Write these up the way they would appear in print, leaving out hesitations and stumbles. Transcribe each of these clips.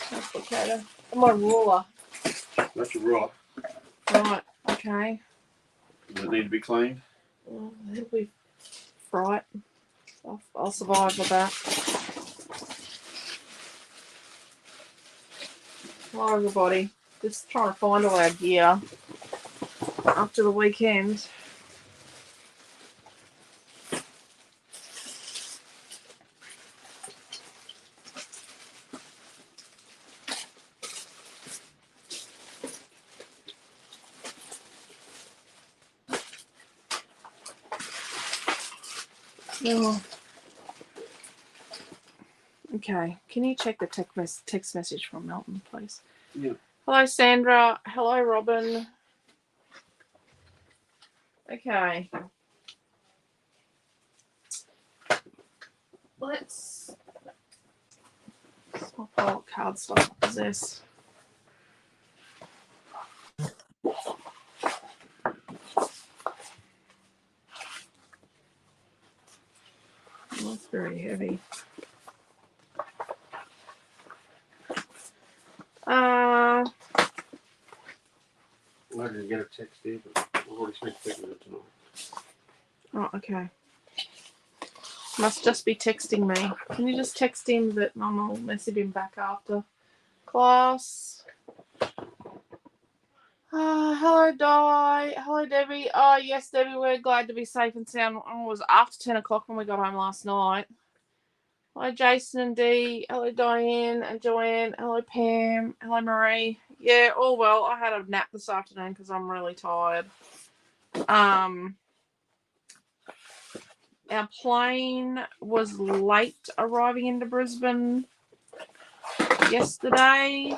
applicator. My ruler. That's your ruler. Right, okay. Does it need to be cleaned? Well, it'll be right. I'll survive with that. Hello, everybody. Just trying to find all our gear after the weekend. Oh. Okay, can you check the text message from Melton, please? Yeah. Hello, Sandra. Hello, Robin. Okay. Let's swap out card stuff. What is this? That's very heavy. I didn't get a text here, but I've already spent it tonight. Oh, okay. Must just be texting me. Can you just text him that I'll message him back after class? Hello, Di. Hello, Debbie. Oh, yes, Debbie, we're glad to be safe and sound. It was after 10 o'clock when we got home last night. Hello, Jason and Dee. Hello, Diane and Joanne. Hello, Pam. Hello, Marie. Yeah, all well. I had a nap this afternoon because I'm really tired. Our plane was late arriving into Brisbane yesterday.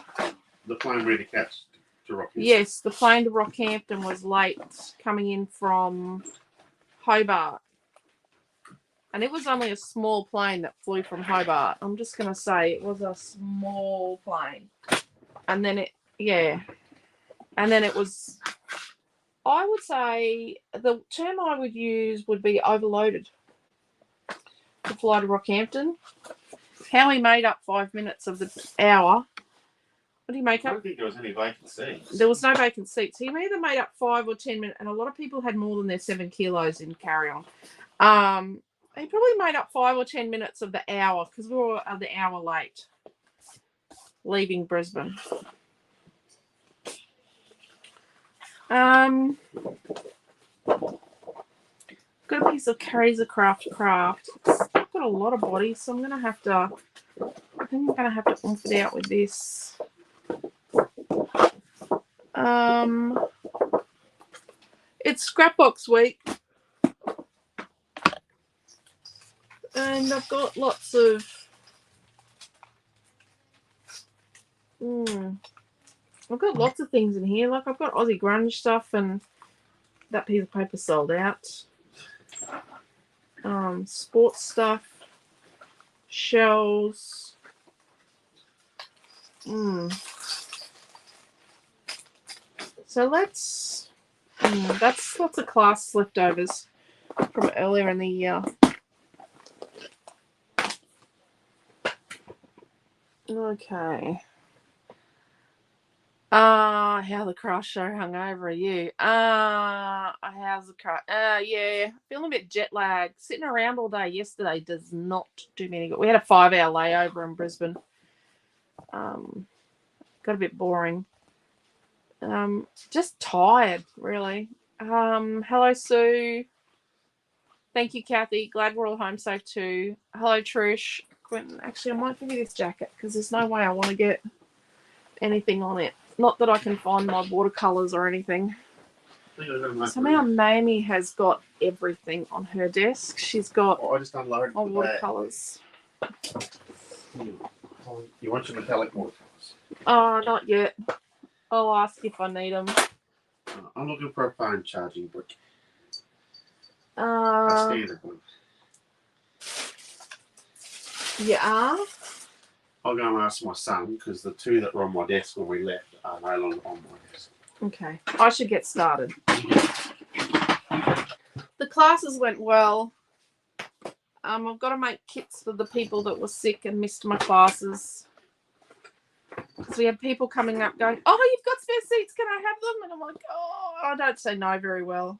The plane ready to catch to Rockhampton? Yes, the plane to Rockhampton was late coming in from Hobart. And it was only a small plane that flew from Hobart. I'm just going to say it was a small plane. And then it was, I would say, the term I would use would be overloaded to fly to Rockhampton. How he made up 5 minutes of the hour. What do you make up? I don't think there was any vacant seats. There was no vacant seats. He either made up 5 or 10 minutes, and a lot of people had more than their 7 kilos in carry-on. He probably made up 5 or 10 minutes of the hour because we were the hour late leaving Brisbane. Got a piece of Kaiser Craft. It's got a lot of body, so I think I'm gonna have to oomph it out with this. It's ScrapBox week. And I've got lots of I've got lots of things in here. Like I've got Aussie grunge stuff, and that piece of paper sold out. Sports stuff, shells. So that's lots of class leftovers from earlier in the year. Okay. How the craft show hung over you? How's the craft? Yeah, feeling a bit jet lagged. Sitting around all day yesterday does not do me any good. We had a 5-hour layover in Brisbane. Got a bit boring. Just tired, really. Hello, Sue. Thank you, Kathy. Glad we're all home safe too. Hello, Trish. Quentin, actually, I might give you this jacket because there's no way I want to get anything on it. Not that I can find my watercolours or anything. Somehow Mamie has got everything on her desk. She's got I just unloaded my watercolours. You want your metallic watercolours? Oh, not yet. I'll ask if I need them. I'm looking for a phone charging brick. A Uh, standard one. yeah. I'll go and ask my son because the two that were on my desk when we left are no longer on my desk. Okay. I should get started. The classes went well. I've got to make kits for the people that were sick and missed my classes. So we have people coming up going, oh, you've got spare seats, can I have them? And I'm like, oh, I don't say no very well.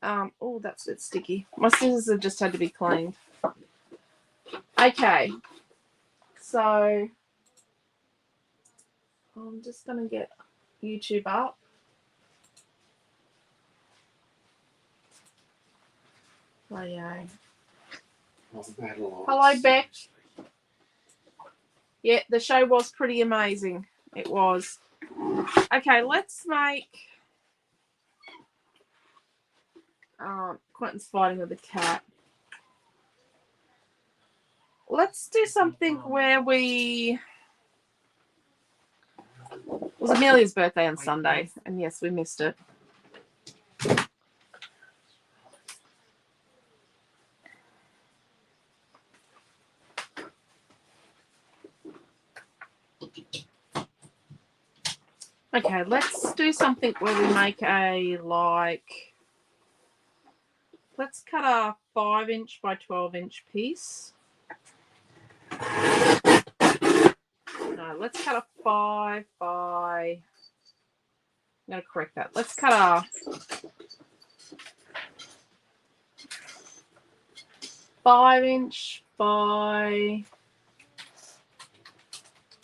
Oh, that's a bit sticky. My scissors have just had to be cleaned. Okay, so I'm just going to get YouTube up. Oh, yeah. Hello, Beck. Yeah, the show was pretty amazing. It was. Okay, let's make... Quentin's fighting with the cat. Let's do something where we... It was Amelia's birthday on Sunday, and yes, we missed it. Okay, let's do something where we make a, like, let's cut a 5-inch by 12-inch piece. No, let's cut a 5 by, I'm going to correct that. Let's cut a 5-inch by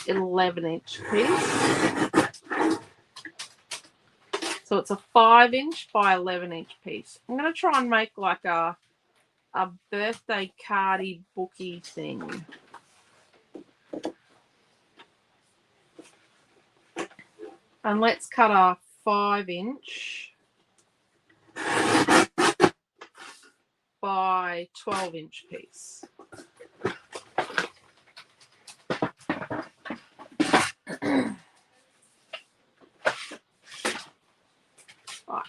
11-inch piece. So it's a 5-inch by 11-inch piece. I'm going to try and make like a birthday cardy booky thing. And let's cut a 5-inch by 12-inch piece. Right.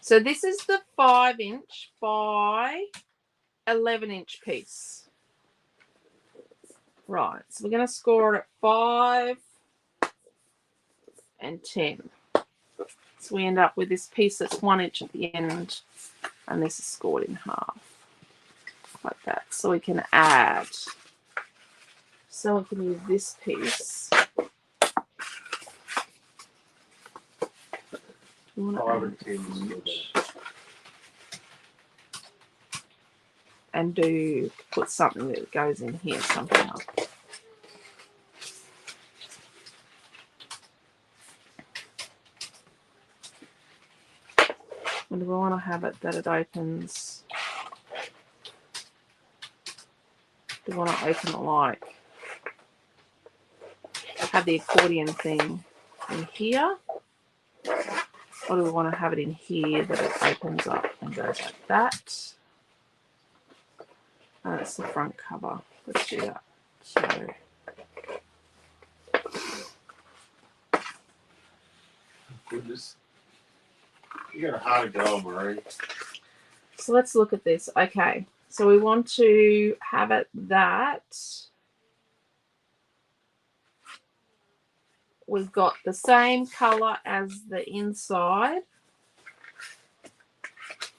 So this is the 5-inch by 11-inch piece. Right, so we're going to score it at 5 and 10. So we end up with this piece that's 1 inch at the end, and this is scored in half, like that. So we can add, so we can use this piece. And do put something that goes in here somehow. And we want to have it that it opens. Do we want to open it like, have the accordion thing in here? Or do we want to have it in here that it opens up and goes like that? That's the front cover. Let's do that. So, goodness. You got a hard go, Marie. So let's look at this. Okay, so we want to have it that we've got the same color as the inside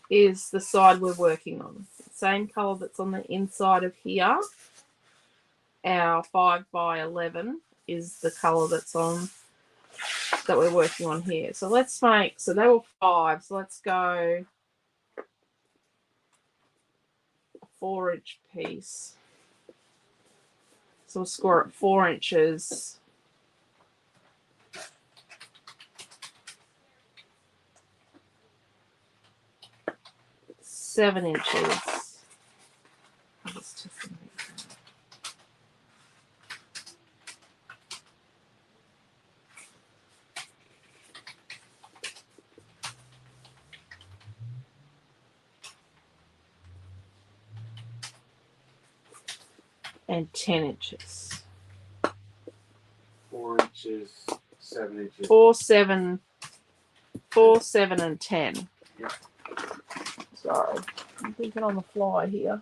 is the side we're working on. Same color that's on the inside of here. Our 5 by 11 is the color that's on, that we're working on here. So let's make, so they were 5, so let's go a 4-inch piece. So we'll score it 4 inches. Seven inches. And 10 inches. 4 inches, 7 inches. 4, 7, 4, 7, and 10. Yeah. Sorry, I'm thinking on the fly here.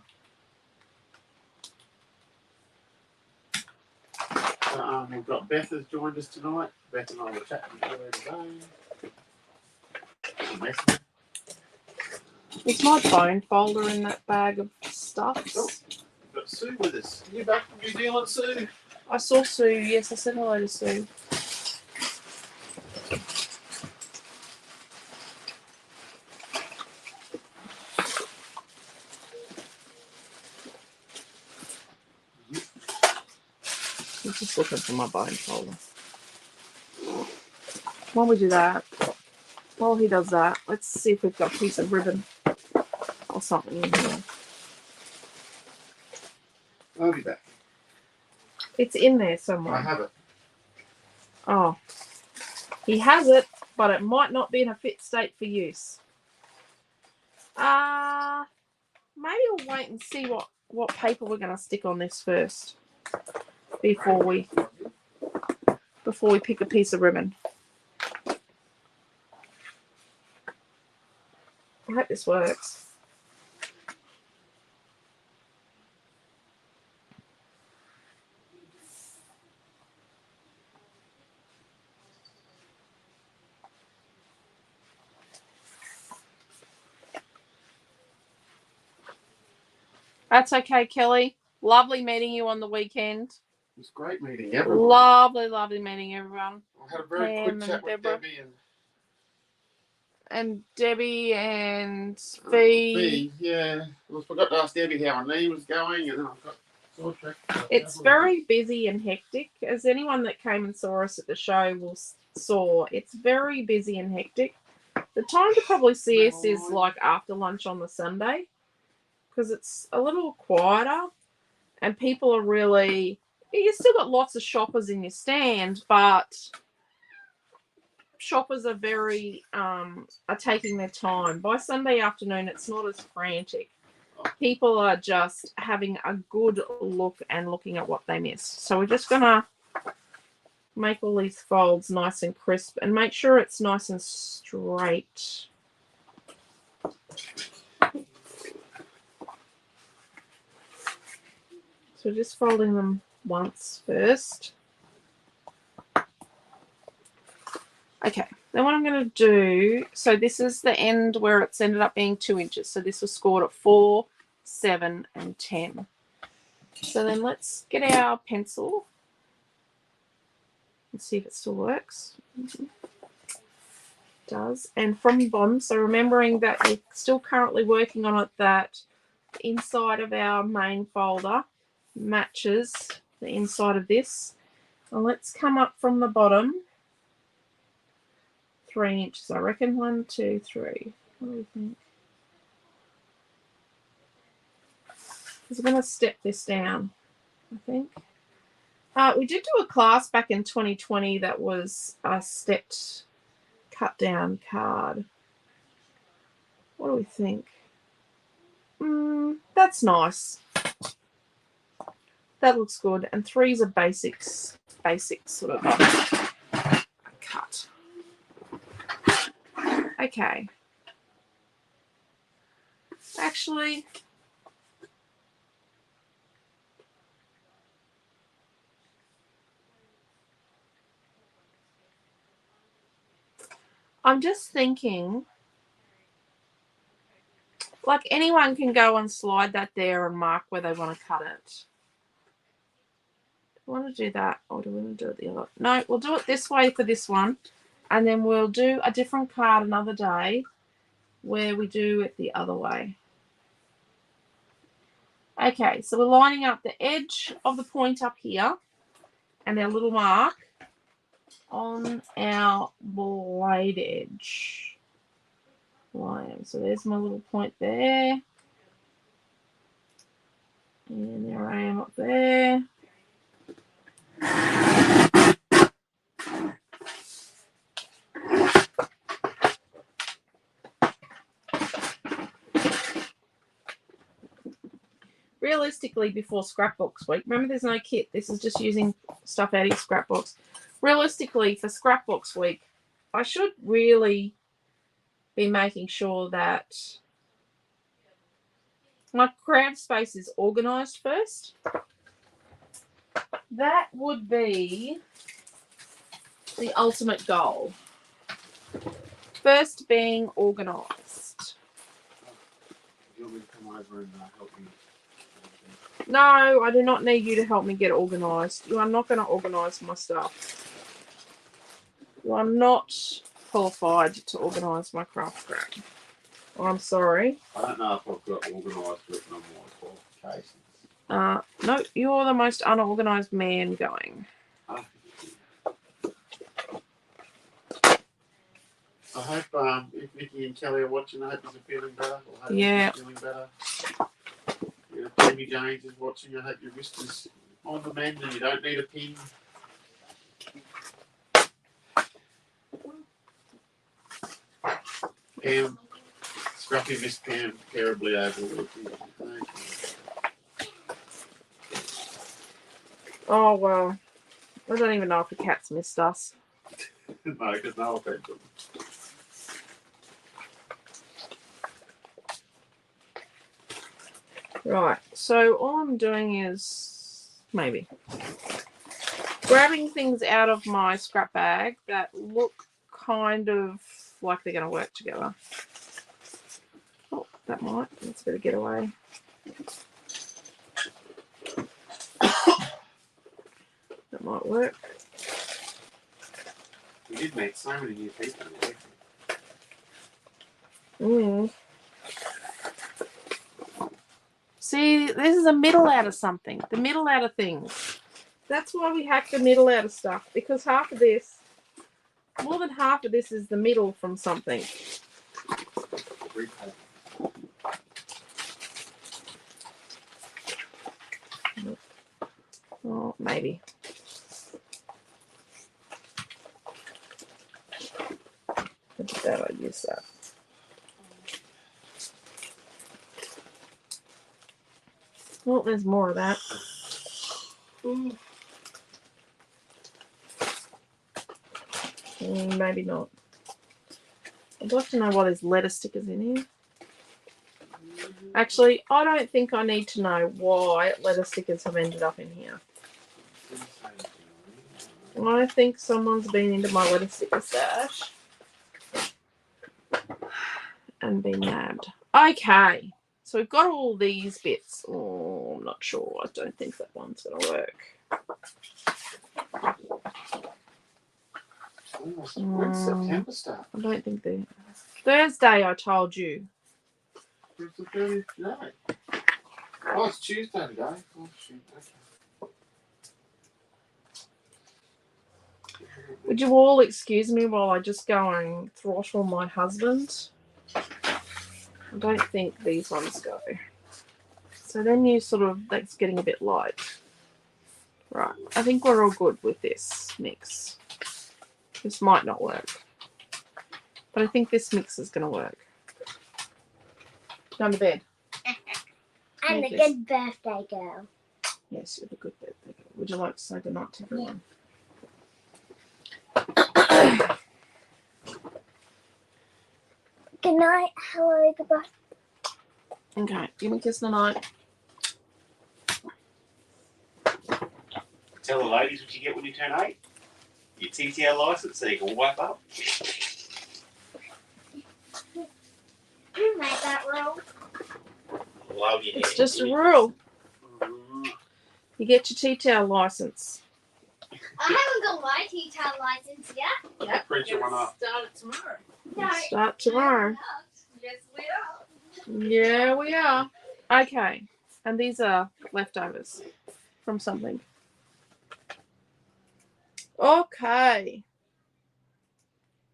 We've got Beth has joined us tonight. Beth and I were chatting earlier today. Is my phone folder in that bag of stuffs? Oh. Sue with us. Are you back from New Zealand, Sue? I saw Sue. Yes, I said hello to Sue. I'm just looking for my bone folder. While we do that, while he does that, let's see if we've got a piece of ribbon or something in here. I'll be back. It's in there somewhere. I have it. Oh, he has it, but it might not be in a fit state for use. Maybe we'll wait and see what paper we're going to stick on this first before we pick a piece of ribbon. I hope this works. That's okay, Kelly. Lovely meeting you on the weekend. It was great meeting everyone. Lovely meeting everyone. I had a very quick chat with Debbie and Debbie and Fee. Yeah. I forgot to ask Debbie how her knee was going, and then I got sidetracked. It's very busy and hectic. As anyone that came and saw us at the show saw, it's very busy and hectic. The time to probably see us is like after lunch on the Sunday, because it's a little quieter and people are really, you still got lots of shoppers in your stand, but shoppers are very are taking their time. By Sunday afternoon, it's not as frantic. People are just having a good look and looking at what they missed. So we're just gonna make all these folds nice and crisp and make sure it's nice and straight. So just folding them once first. Okay, then what I'm going to do, so this is the end where it's ended up being 2 inches. So this was scored at 4, 7, and 10. So then let's get our pencil and see if it still works. It does. And from the bottom, so remembering that we're still currently working on it, that the inside of our main folder matches the inside of this. And let's come up from the bottom 3 inches, I reckon. 1, 2, 3. What do we think? Because we're going to step this down, I think. We did do a class back in 2020 that was a stepped cut down card. What do we think? That's nice. That looks good. And 3 is a basic sort of a cut. Okay. Actually, I'm just thinking, like, anyone can go and slide that there and mark where they want to cut it. Do we want to do that, or do we want to do it the other? No, we'll do it this way for this one, and then we'll do a different card another day where we do it the other way. Okay, so we're lining up the edge of the point up here and our little mark on our blade edge. So there's my little point there. And there I am up there. Realistically, before ScrapBox week, remember there's no kit. This is just using stuff out of ScrapBox. Realistically, for ScrapBox week, I should really be making sure that my craft space is organized first. That would be the ultimate goal. First being organized. You want me to come over and help you? No, I do not need you to help me get organised. You are not going to organise my stuff. You are not qualified to organise my craft crap. I'm sorry. I don't know if I've got organised written on my qualifications. No, you're the most unorganised man going. I hope if Vicky and Kelly are watching, I hope you're feeling better. I hope you're feeling better. If Jamie James is watching, I hope your wrist is on the mend and you don't need a pin. Pam, Scruffy missed Pam terribly over the weekend. Oh, well. I don't even know if the cat's missed us. No, because no offense. Right, so all I'm doing is maybe grabbing things out of my scrap bag that look kind of like they're going to work together. Oh, that might. Let's better get away. That might work. We did meet so many new people. See, this is a middle out of something. The middle out of things. That's why we hack the middle out of stuff. Because half of this, more than half of this is the middle from something. Oh, maybe. I bet I'd use that. Well, there's more of that. Maybe not. I'd like to know why there's letter stickers in here. Actually, I don't think I need to know why letter stickers have ended up in here. I think someone's been into my letter sticker stash and been nabbed. Okay, so we've got all these bits. Oh, I'm not sure. I don't think that one's going to work. When's September start? I don't think they. Thursday, I told you. It's the 30th today. Oh, it's Tuesday today. Oh, shoot. Okay. Would you all excuse me while I just go and throttle my husband? I don't think these ones go. So then you sort of, that's getting a bit light. Right, I think we're all good with this mix. This might not work. But I think this mix is going to work. Down to bed. I'm the good birthday girl. Yes, you're the good birthday girl. Would you like to say goodnight to everyone? Good night. Hello. Goodbye. Okay, give me a kiss tonight. Tell the ladies what you get when you turn 8. Your TTL license so you can wipe up. You made that rule. Love you. It's just a rule. You get your T-tail license. I haven't got my tea-towel license yet. Yep. Print your one up. Start it tomorrow. No. Start tomorrow. Yes, we are. Yeah, we are. Okay. And these are leftovers from something. Okay.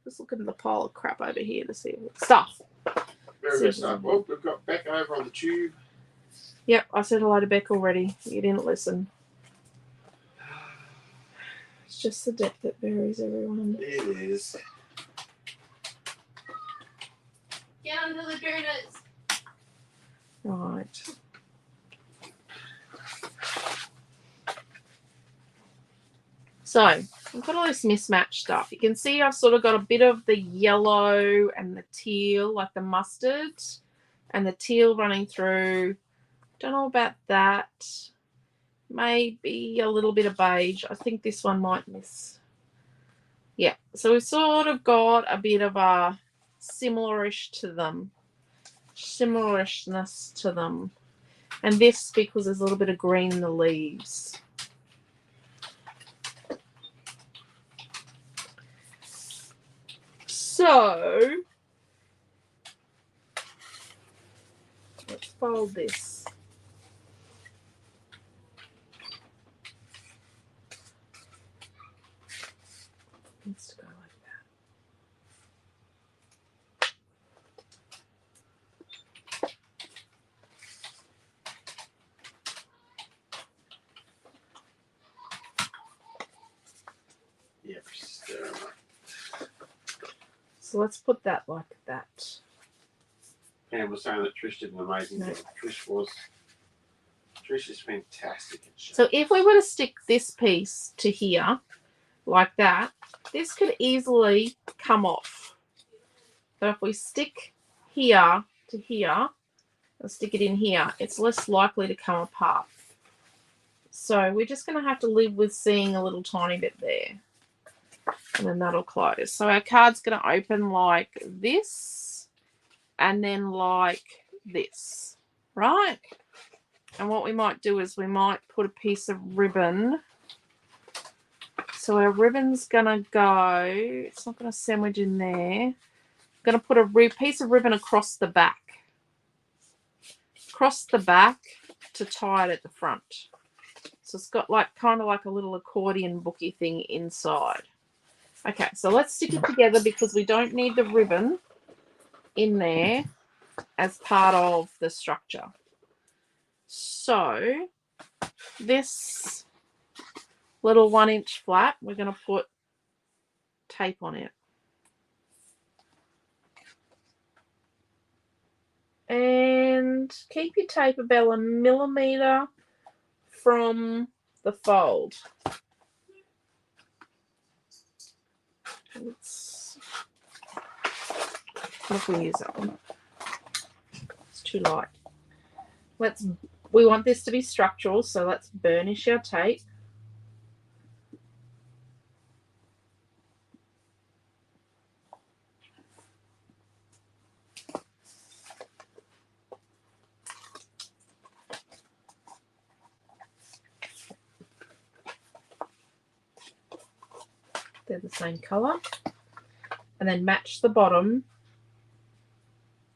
Just looking at the pile of crap over here to see what stuff. Very good stuff. Well, we've got Beck over on the tube. Yep, I said hello to Beck already. You didn't listen. It's just the depth that varies, everyone. It is. Get under the gooners. Right. So, I've got all this mismatched stuff. You can see I've sort of got a bit of the yellow and the teal, like the mustard, and the teal running through. Don't know about that. Maybe a little bit of beige. I think this one might miss. Yeah, so we've sort of got a bit of a similarish to them. Similarishness to them. And this because there's a little bit of green in the leaves. So let's fold this. Needs to go like that. Yep. So let's put that like that. Pam was saying that Trish did an amazing No. job. Trish is fantastic at shape. So if we were to stick this piece to here like that, this could easily come off. But if we stick here to here and stick it in here, it's less likely to come apart. So we're just going to have to live with seeing a little tiny bit there. And then that'll close. So our card's going to open like this and then like this, right? And what we might do is we might put a piece of ribbon. So our ribbon's going to go, it's not going to sandwich in there. I'm going to put a piece of ribbon across the back. Across the back to tie it at the front. So it's got like kind of like a little accordion booky thing inside. Okay, so let's stick it together because we don't need the ribbon in there as part of the structure. So this little 1-inch flap, we're going to put tape on it. And keep your tape about 1 millimeter from the fold. What if we use that one? It's too light. We want this to be structural, so let's burnish our tape. They're the same color. And then match the bottom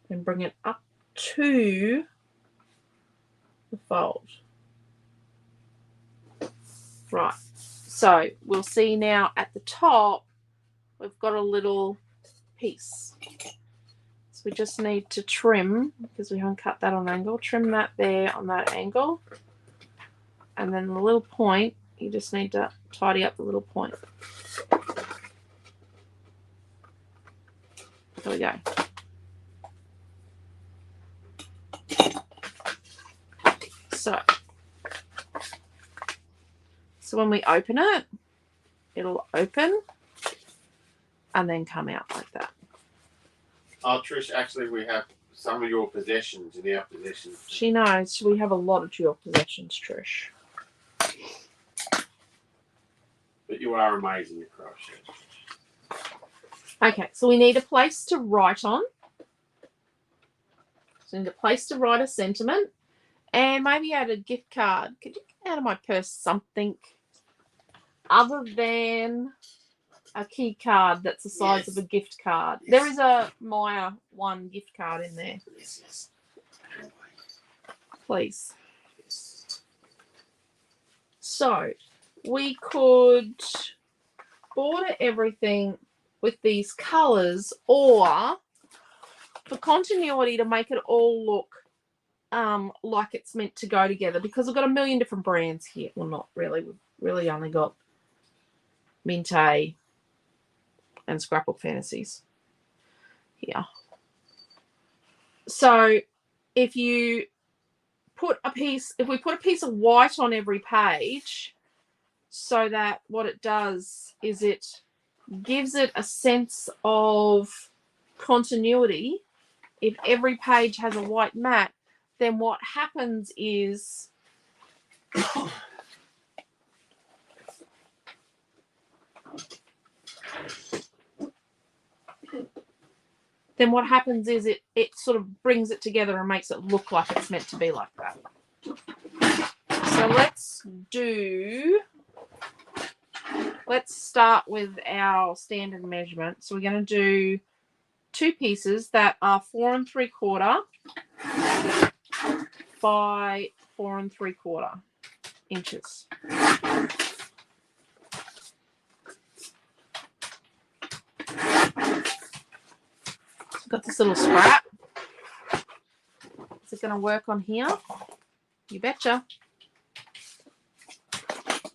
and bring it up to the fold. Right. So we'll see now at the top, we've got a little piece. So we just need to trim, because we haven't cut that on angle, trim that there on that angle. And then the little point, you just need to tidy up the little point. There we go. So when we open it, it'll open and then come out like that. Oh, Trish, actually we have some of your possessions in our possession. She knows we have a lot of your possessions, Trish. But you are amazing at crochet. Okay, so we need a place to write on. So we need a place to write a sentiment. And maybe add a gift card. Could you get out of my purse something other than a key card that's the size of a gift card? Yes. There is a Maya 1 gift card in there. Yes. Please. Yes. So we could border everything with these colours, or for continuity to make it all look like it's meant to go together, because we've got a million different brands here. Well, not really. We've really only got Minte and Scrapbook Fantasies here. So if we put a piece of white on every page, so that what it does is it gives it a sense of continuity. If every page has a white mat, then what happens is it sort of brings it together and makes it look like it's meant to be like that. So let's start with our standard measurement. So we're going to do 2 pieces that are 4 3/4 by 4 3/4 inches. Got this little scrap. Is it going to work on here? You betcha.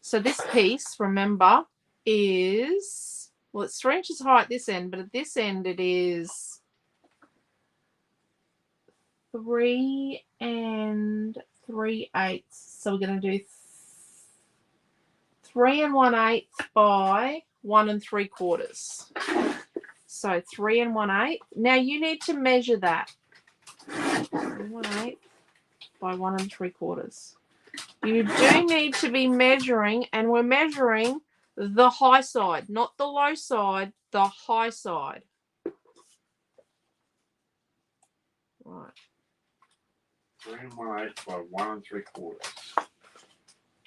So this piece, remember, is, well, it's 3 inches high at this end, but at this end it is 3 3/8. So we're going to do 3 1/8 by 1 3/4. So 3 1/8. Now you need to measure that. 3 1/8 by 1 3/4. You do need to be measuring, and we're measuring the high side, not the low side, the high side. Right. 3 1/8 by 1 3/4.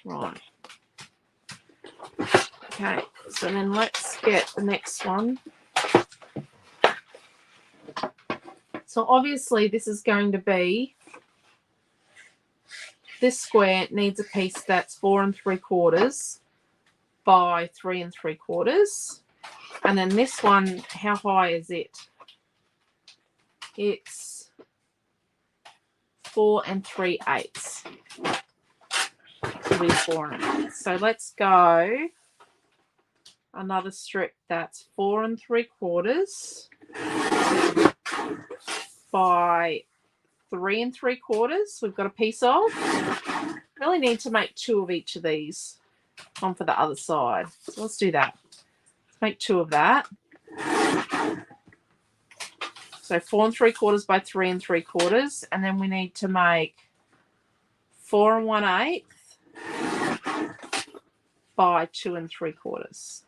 Right. Okay, so then let's get the next one. So obviously this is going to be, this square needs a piece that's 4 3/4 by 3 3/4. And then this one, how high is it? It's 4 3/8. It'll be 4 1/8. So let's go another strip that's 4 3/4 by 3 3/4. We've got a piece of. Really need to make 2 of each of these. One for the other side. So let's do that. Let's make 2 of that. So 4 3/4 by 3 3/4, and then we need to make 4 1/8 by 2 3/4.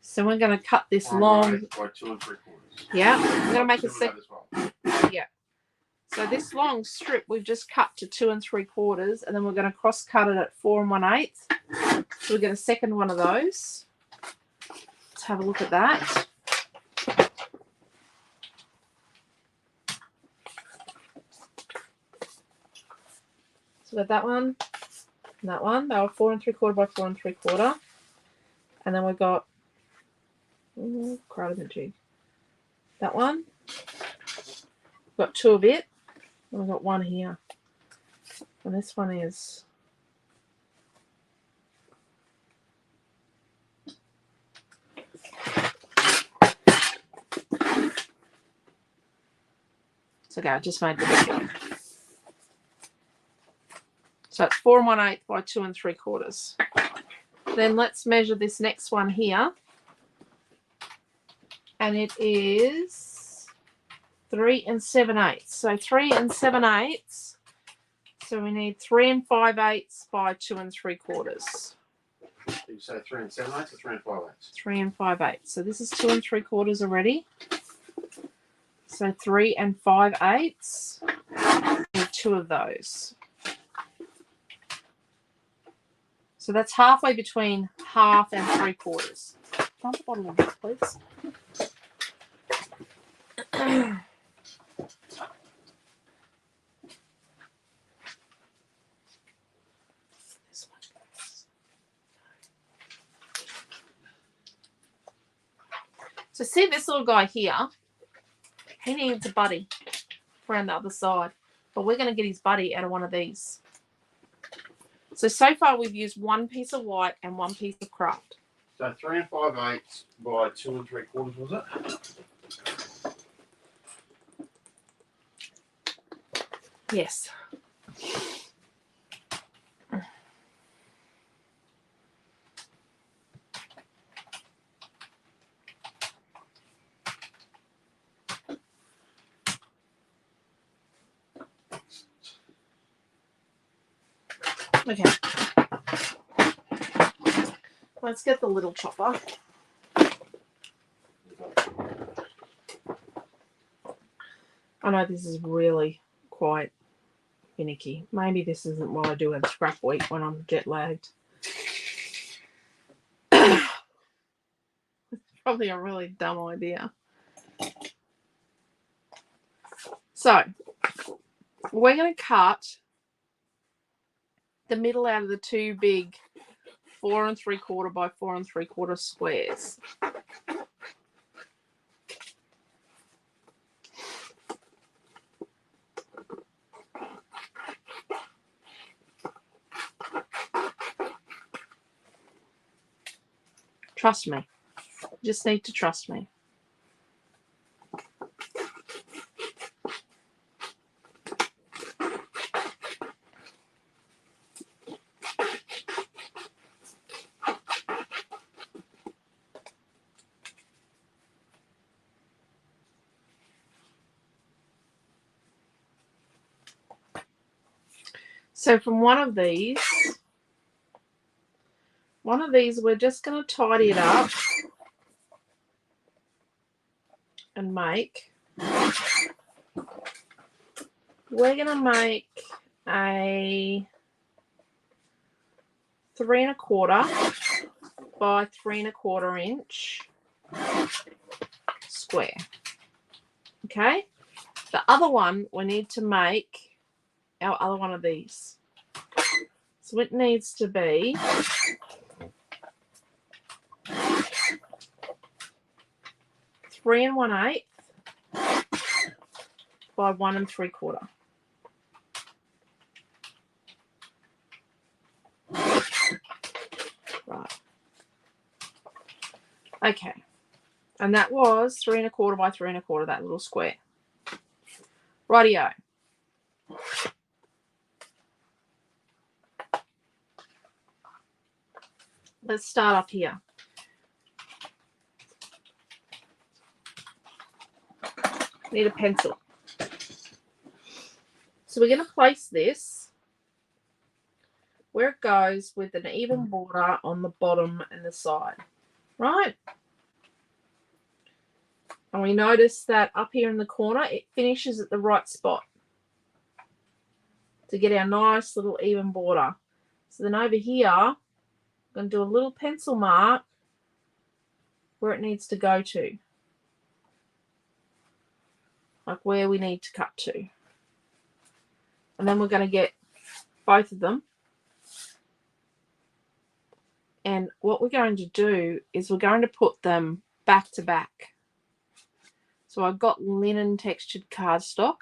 So we're going to cut this long. By 2 3/4. Yeah, we're going to make a second. Well. Yeah. So this long strip we've just cut to 2 3/4, and then we're going to cross cut it at 4 1/8. So we get a second one of those. Let's have a look at that. So we got that one, and that one. They were 4 3/4 by 4 3/4, and then we've got that one. We've got 2 of it, and we've got 1 here, and this one is it's okay. I just made the video. So it's 4 1/8 by 2 3/4. Then let's measure this next one here. And it is 3 7/8. So 3 7/8. So we need 3 5/8 by 2 3/4. You say 3 7/8 or 3 5/8? 3 5/8. So this is 2 3/4 already. So 3 5/8. Need 2 of those. So that's halfway between half and 3/4. Find the bottle of this, please. So see this little guy here? He needs a buddy around the other side. But we're going to get his buddy out of one of these. So far we've used 1 piece of white and 1 piece of craft. So 3 5/8 by 2 3/4, was it? Yes. Okay. Let's get the little chopper. I know this is really quite finicky. Maybe this isn't what I do at scrap week when I'm jet lagged. It's probably a really dumb idea. So we're going to cut the middle out of the two big 4 3/4 by 4 3/4 squares. Trust me. You just need to trust me. So from one of these, we're just going to tidy it up and make. We're going to make a 3 1/4 by 3 1/4 inch square. Okay. The other one, we need to make our other one of these. So it needs to be 3 1/8 by 1 3/4. Right. Okay. And that was 3 1/4 by 3 1/4, that little square. Rightio. Let's start up here. Need a pencil. So we're going to place this where it goes with an even border on the bottom and the side. Right? And we notice that up here in the corner, it finishes at the right spot to get our nice little even border. So then over here, I'm going to do a little pencil mark where it needs to go to. Like where we need to cut to. And then we're going to get both of them. And what we're going to do is we're going to put them back to back. So I've got linen textured cardstock.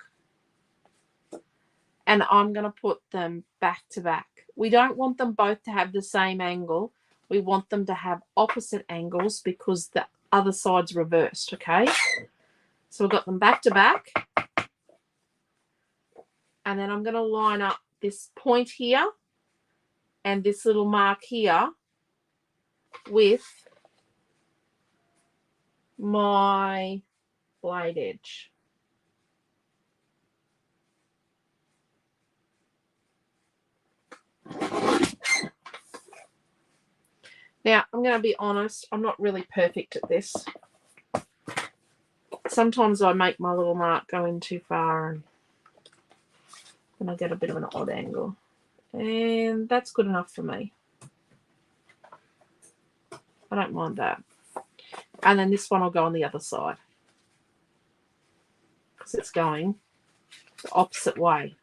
And I'm going to put them back to back. We don't want them both to have the same angle. We want them to have opposite angles because the other side's reversed, okay? So we've got them back to back. And then I'm going to line up this point here and this little mark here with my blade edge. Now, I'm going to be honest, I'm not really perfect at this. Sometimes I make my little mark go in too far and then I get a bit of an odd angle. And that's good enough for me. I don't mind that. And then this one will go on the other side because it's going the opposite way.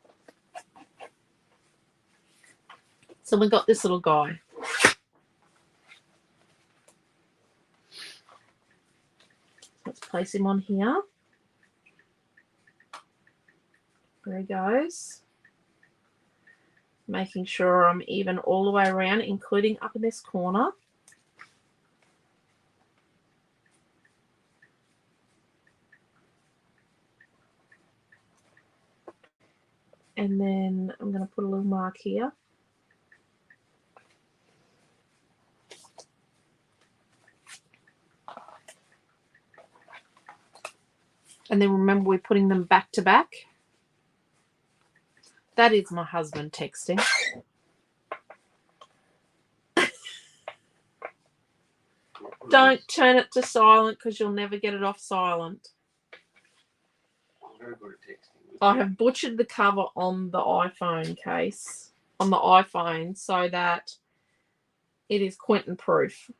So we've got this little guy. Let's place him on here. There he goes. Making sure I'm even all the way around, including up in this corner. And then I'm going to put a little mark here. And then remember, we're putting them back to back. That is my husband texting. Don't turn it to silent because you'll never get it off silent. so good at texting. I have butchered the cover on the iPhone case, on the iPhone, so that it is Quentin proof.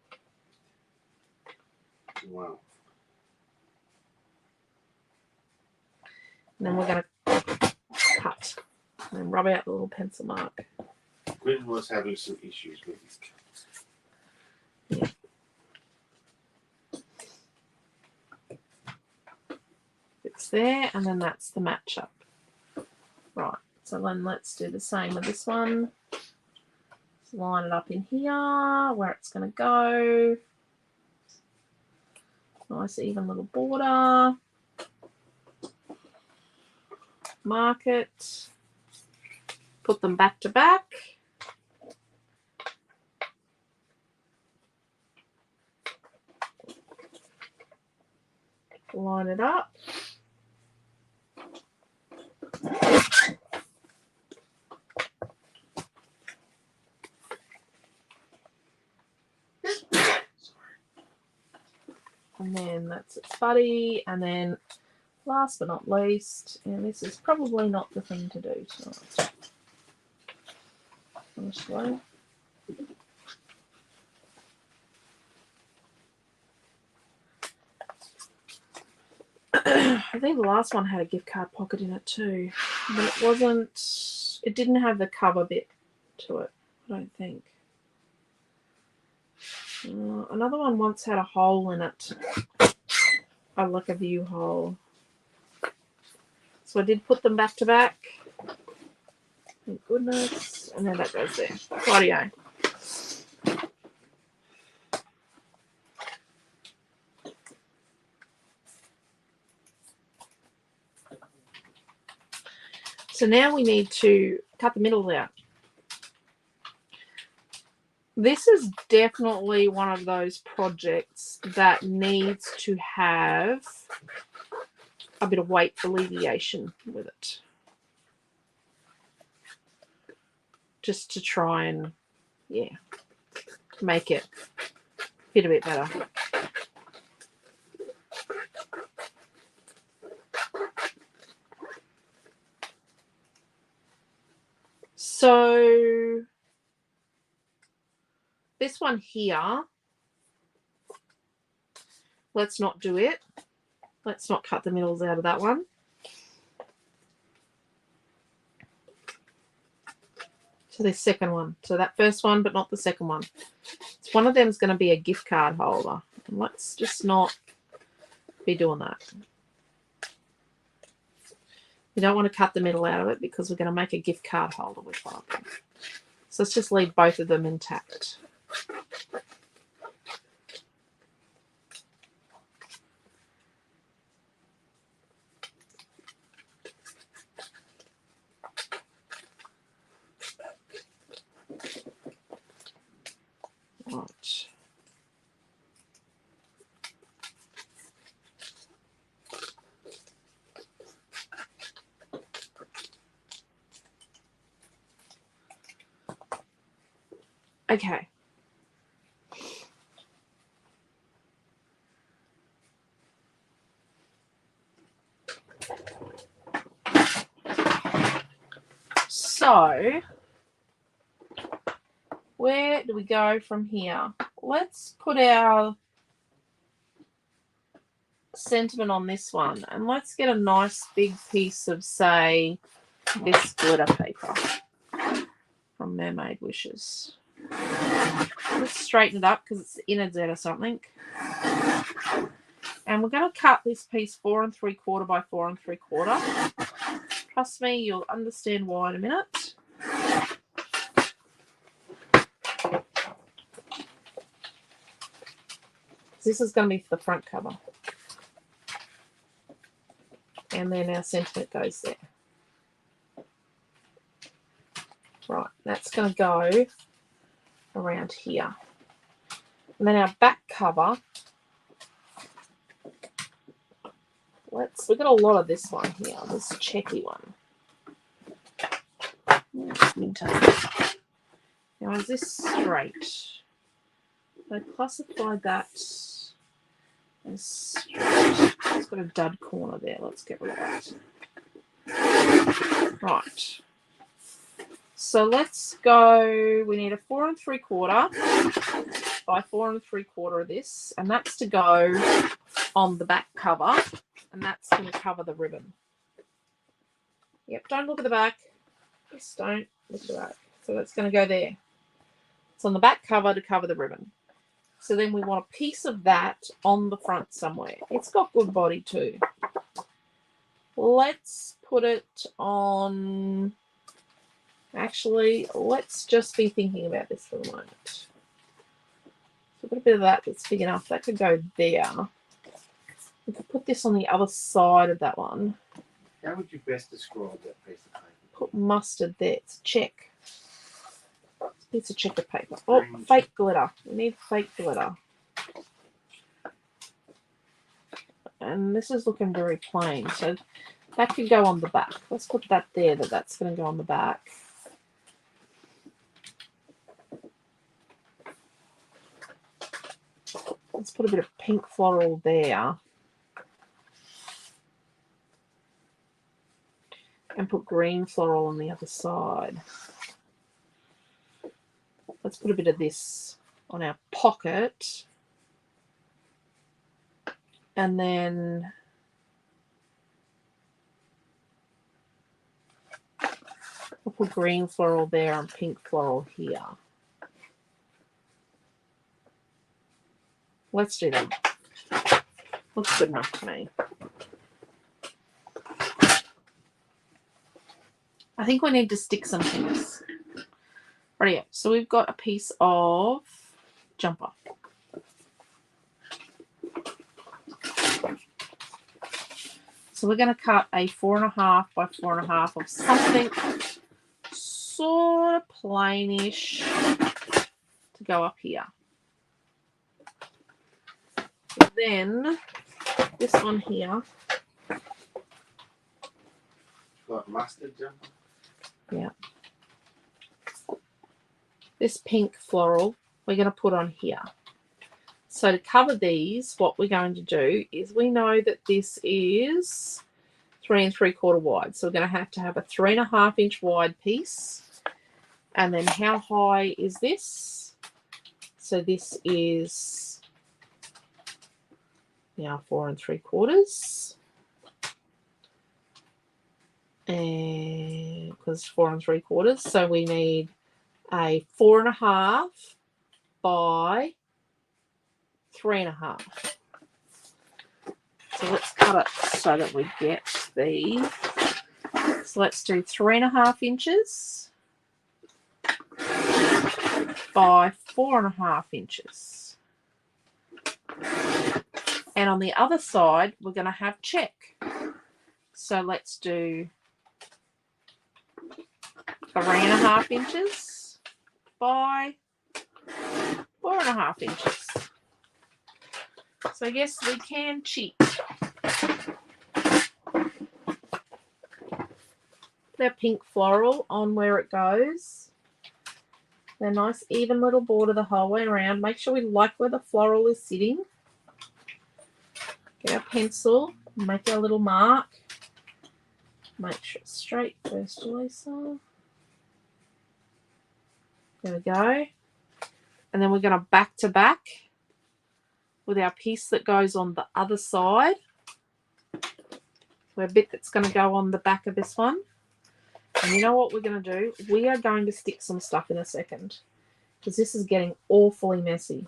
Wow. And then we're going to cut and then rub out the little pencil mark. Quentin was having some issues with his covers. It's there, and then that's the matchup. Right, so then let's do the same with this one. Just line it up in here where it's going to go. Nice even little border. Mark it. Put them back to back. Line it up. And then that's its buddy. And then last but not least, and this is probably not the thing to do tonight. Honestly. I think the last one had a gift card pocket in it too, but it wasn't, it didn't have the cover bit to it, I don't think. Another one once had a hole in it, like a view hole. So I did put them back to back. Thank goodness. And then that goes there. Rightio. So now we need to cut the middles out. This is definitely one of those projects that needs to have a bit of weight alleviation with it. Just to try and, yeah, make it fit a bit better. So this one here, let's not do it. Let's not cut the middles out of that one. So this second one. So that first one, but not the second one. So one of them is going to be a gift card holder. And let's just not be doing that. You don't want to cut the middle out of it because we're going to make a gift card holder with one of them. So let's just leave both of them intact. Right. Okay. So, where do we go from here? Let's put our sentiment on this one, and let's get a nice big piece of, say, this glitter paper from Mermaid Wishes. Let's straighten it up because it's the innards out or something. And we're going to cut this piece 4 3/4 by 4 3/4. Trust me, you'll understand why in a minute. This is going to be for the front cover. And then our sentiment goes there. Right, that's going to go around here. And then our back cover, we've got a lot of this one here, this checky one. Now is this straight? I classified that as straight. It's got a dud corner there. Let's get rid of that. Right. So let's go. We need a 4 3/4 by 4 3/4 of this, and that's to go on the back cover, and that's going to cover the ribbon. Yep, don't look at the back. Just don't look at the back. So that's going to go there. It's on the back cover to cover the ribbon. So then we want a piece of that on the front somewhere. It's got good body too. Let's put it on... Actually, let's just be thinking about this for a moment. So I've got a bit of that that's big enough. That could go there. We could put this on the other side of that one. How would you best describe that piece of paper? Put mustard there. It's a check. It's a piece of checker paper. Oh, fake glitter. We need fake glitter. And this is looking very plain. So that could go on the back. Let's put that there, that's going to go on the back. Let's put a bit of pink floral there. And put green floral on the other side. Let's put a bit of this on our pocket. And then we'll put green floral there and pink floral here. Let's do that. Looks good enough to me. I think we need to stick some things. Right, so we've got a piece of jumper. So we're going to cut a 4.5 by 4.5 of something sort of plainish to go up here. Then this one here. Like mustard jumper? Yeah. This pink floral we're going to put on here. So to cover these, what we're going to do is we know that this is 3 3/4 wide. So we're going to have a 3.5 inch wide piece. And then how high is this? So this is now 4 3/4. And because 4 3/4, so we need a 4.5 by 3.5. So let's cut it so that we get the. So let's do 3.5 inches by 4.5 inches. And on the other side, we're going to have check. So let's do 3.5 inches by 4.5 inches. So I guess we can cheat. Put our pink floral on where it goes. A nice even little border the whole way around. Make sure we like where the floral is sitting. Get our pencil, make our little mark. Make sure it's straight first, Lisa. There we go. And then we're going to back to back with our piece that goes on the other side. So a bit that's going to go on the back of this one. And you know what we're going to do? We are going to stick some stuff in a second because this is getting awfully messy.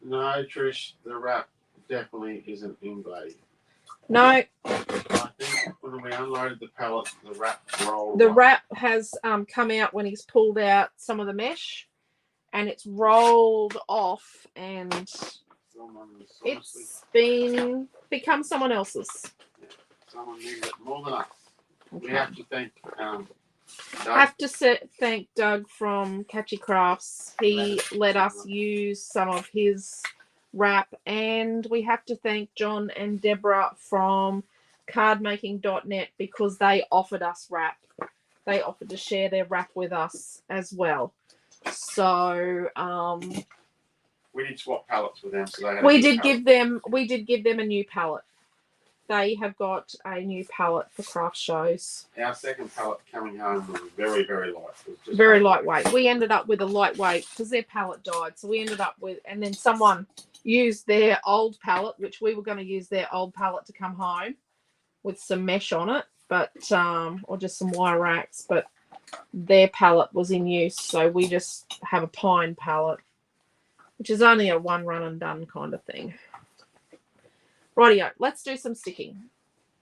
No, Trish, the wrap definitely isn't inlaid. No. I think when we unloaded the pallet, the wrap rolled. The wrap has come out when he's pulled out some of the mesh, and it's rolled off, and it's become someone else's. Yeah, someone needs it more than us. Okay. We have to thank Doug. I have to thank Doug from Catchy Crafts. He let us use some of his wrap, and we have to thank John and Deborah from Cardmaking.net because they offered us wrap. They offered to share their wrap with us as well. So we did swap pallets with them, so they had we did give them a new pallet. they have got a new palette for craft shows. Our second palette coming home was very, very light. It was just Very lightweight. We ended up with a lightweight because their palette died. So we ended up with, and then someone used their old palette, which we were going to use their old palette to come home with some mesh on it, but or just some wire racks, but their palette was in use, so we just have a pine palette, which is only a one run and done kind of thing. Rightio, let's do some sticking.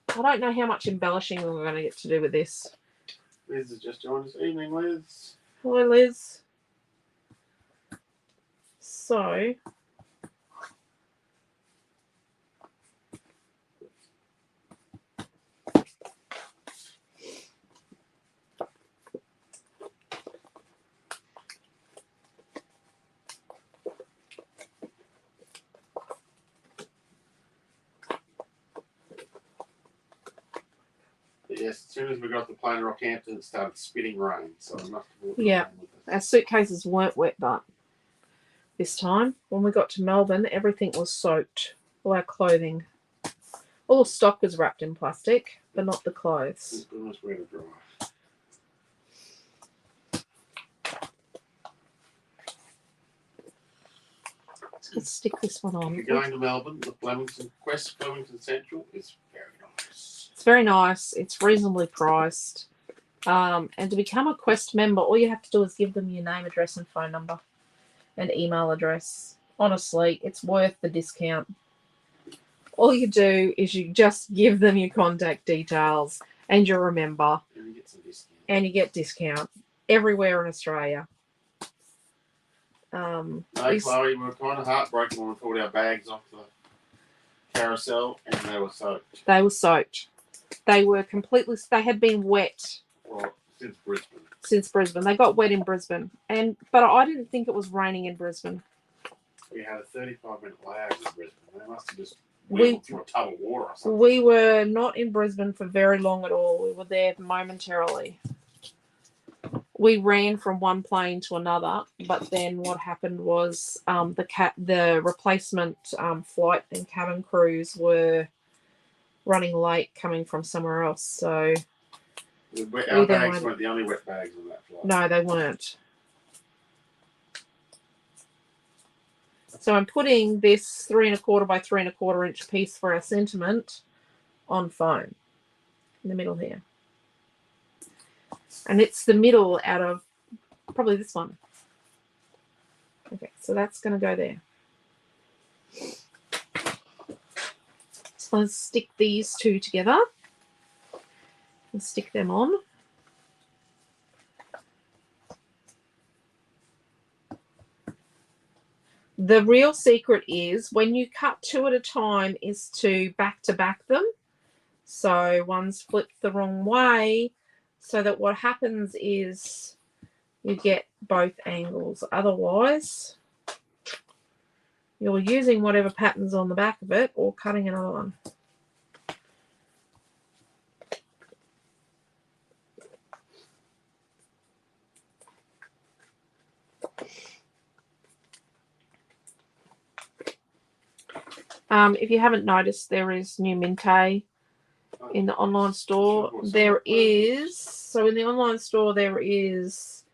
I don't know how much embellishing we're going to get to do with this. Liz has just joined us. Evening, Liz. Hello, Liz. So, Yes, as soon as we got to Plain Rockhampton, it started spitting rain. So I must have brought the Yeah. rain with us. our suitcases weren't wet, but this time, when we got to Melbourne, everything was soaked. All our clothing. All the stock was wrapped in plastic, but not the clothes. Thank goodness where to dry. Let's stick this one If on. you're going to Melbourne, the Quest Flemington Central is very nice. It's very nice. It's reasonably priced. And to become a Quest member, all you have to do is give them your name, address, and phone number and email address. Honestly, it's worth the discount. All you do is you just give them your contact details and you remember, And you get some discount. and you get discount everywhere in Australia. No, This- Chloe, we were kind of heartbroken when we pulled our bags off the carousel and they were soaked. they were soaked. They were completely, they had been wet Well, since Brisbane. since Brisbane. They got wet in Brisbane. But I didn't think it was raining in Brisbane. We had a 35-minute lag in Brisbane. They must have just We- went through a tub of water or something. We were not in Brisbane for very long at all. We were there momentarily. We ran from one plane to another, but then what happened was the replacement flight and cabin crews were running late coming from somewhere else. So Our We bags then weren't the only wet bags on that flight. no, they weren't. So I'm putting this 3 1/4 by 3 1/4 inch piece for our sentiment on foam in the middle here. And it's the middle out of probably this one. Okay, so that's going to go there. So let's stick these two together and stick them on. The real secret is when you cut two at a time is to back them. So one's flipped the wrong way, so that what happens is you get both angles. Otherwise, you're using whatever pattern's on the back of it or cutting another one. If you haven't noticed, there is new Minte in the online store. There is, so in the online store there is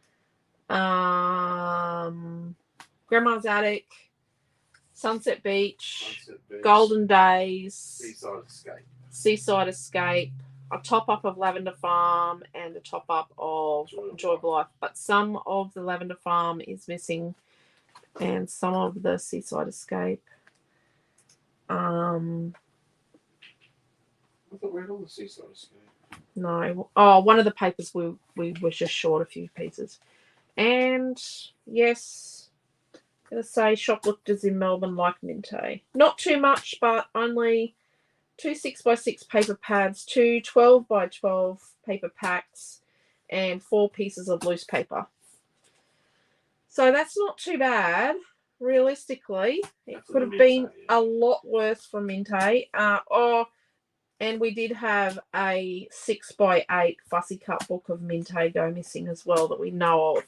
Grandma's Attic, Sunset Beach, Sunset Beach, Golden Days, Seaside Escape. Seaside Escape, a top up of Lavender Farm, and a top up of Joy of Life. But some of the Lavender Farm is missing, and some of the Seaside Escape. I thought we had all the Seaside Escape. No. Oh, one of the papers we were just short a few pieces. And yes, I'm gonna say shoplifters in Melbourne like Minte. Not too much, but only 2 6x6 paper pads, 2 12x12 paper packs, and 4 pieces of loose paper. So that's not too bad. Realistically, it That's could a have Minte, been yeah. a lot worse for Minte. And we did have a 6x8 fussy cut book of Minte go missing as well that we know of.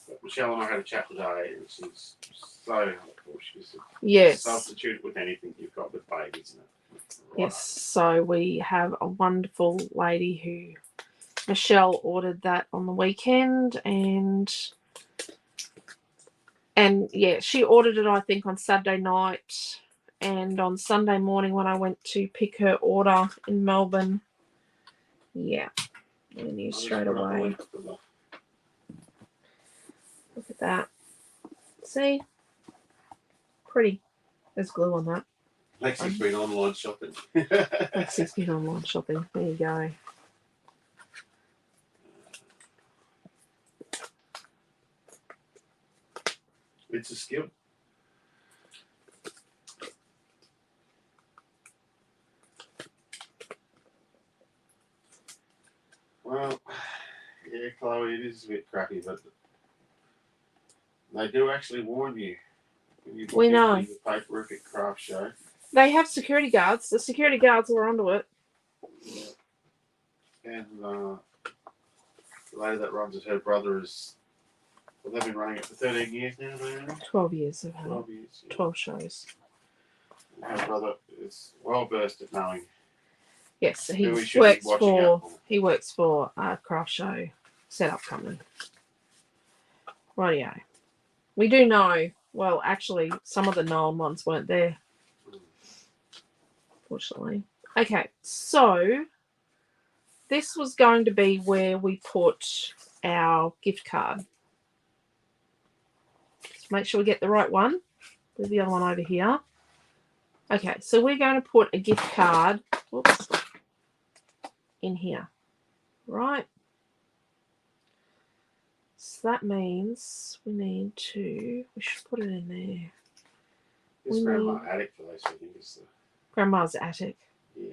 But Michelle and I had a chat today, and she's so helpful. She said, Yes. substitute it with anything you've got with babies in it. Yes, so we have a wonderful lady who, Michelle, ordered that on the weekend, and yeah, she ordered it I think on Saturday night, and on Sunday morning when I went to pick her order in Melbourne, yeah, we knew straight away. Look at that. See? Pretty. There's glue on that. Lexi's been online shopping. Lexi's been online shopping. There you go. It's a skill. Well, yeah, Chloe, it is a bit crappy, but they do actually warn you when you We do know. the paperwork at craft show. They have security guards. The security guards were onto it. And the lady that runs it, her brother is. Well, they've been running it for 13 years now, don't they? 12 years they've had 12 years. Yeah. 12 shows. Her brother is well versed at knowing. Yes, Who we should be watching out for. he works for a craft show setup company. Rightio. We do know, well, actually, some of the known ones weren't there, fortunately. Okay, so this was going to be where we put our gift card. Just make sure we get the right one. There's the other one over here. Okay, so we're going to put a gift card, whoops, in here, right? So that means we should put it in there. This grandma attic for those who think it's the. Grandma's attic. Yeah.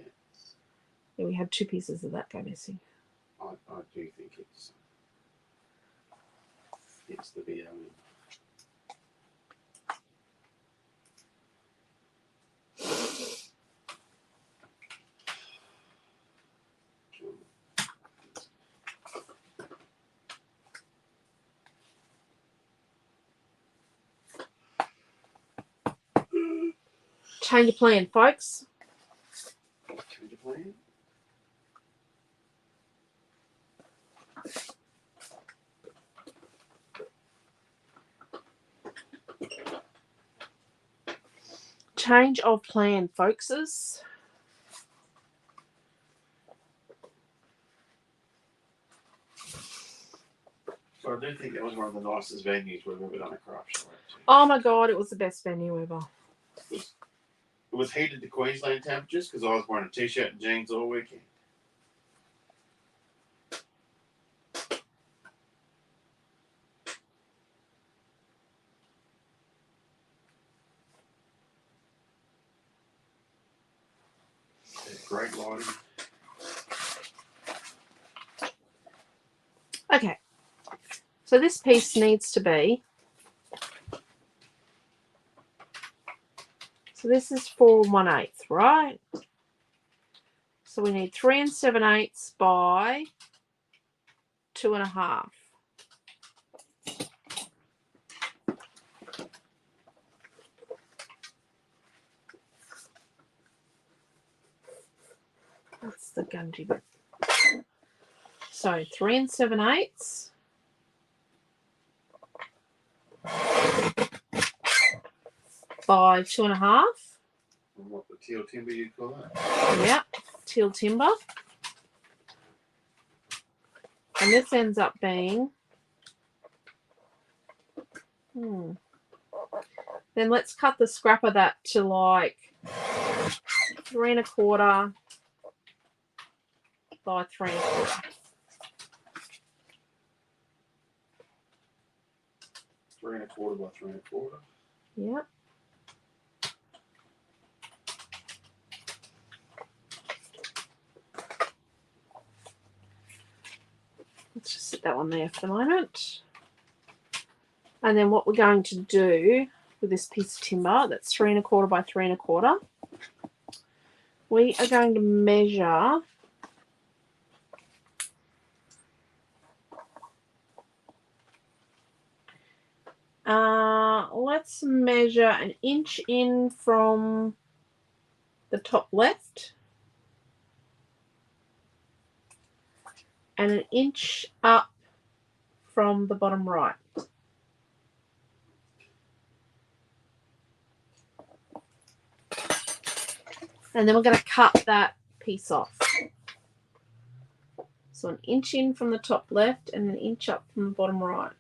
Yeah, we had 2 pieces of that go missing. I do think it's the BOM. Change of plan, folks. Change of plan? Change of plan, folkses. So I do think that was one of the nicest venues we've ever done a craft show at. Oh my god, it was the best venue ever. It was heated to Queensland temperatures because I was wearing a t-shirt and jeans all weekend. Great lighting. Okay. So this piece needs to be. So this is 4 1/8, right? So we need 3 7/8 by 2.5. That's the gungy bit. So 3 7/8 by 2.5. And what the teal timber you'd call that? Yeah, teal timber. And this ends up being. Then let's cut the scrap of that to like 3 1/4 by 3 1/4. 3 1/4 by 3 1/4. Yep. Let's just set that one there for the moment. And then what we're going to do with this piece of timber, that's 3 1/4 by 3 1/4, we are going to measure let's measure 1 inch in from the top left and 1 inch up from the bottom right. And then we're going to cut that piece off. So 1 inch in from the top left and 1 inch up from the bottom right.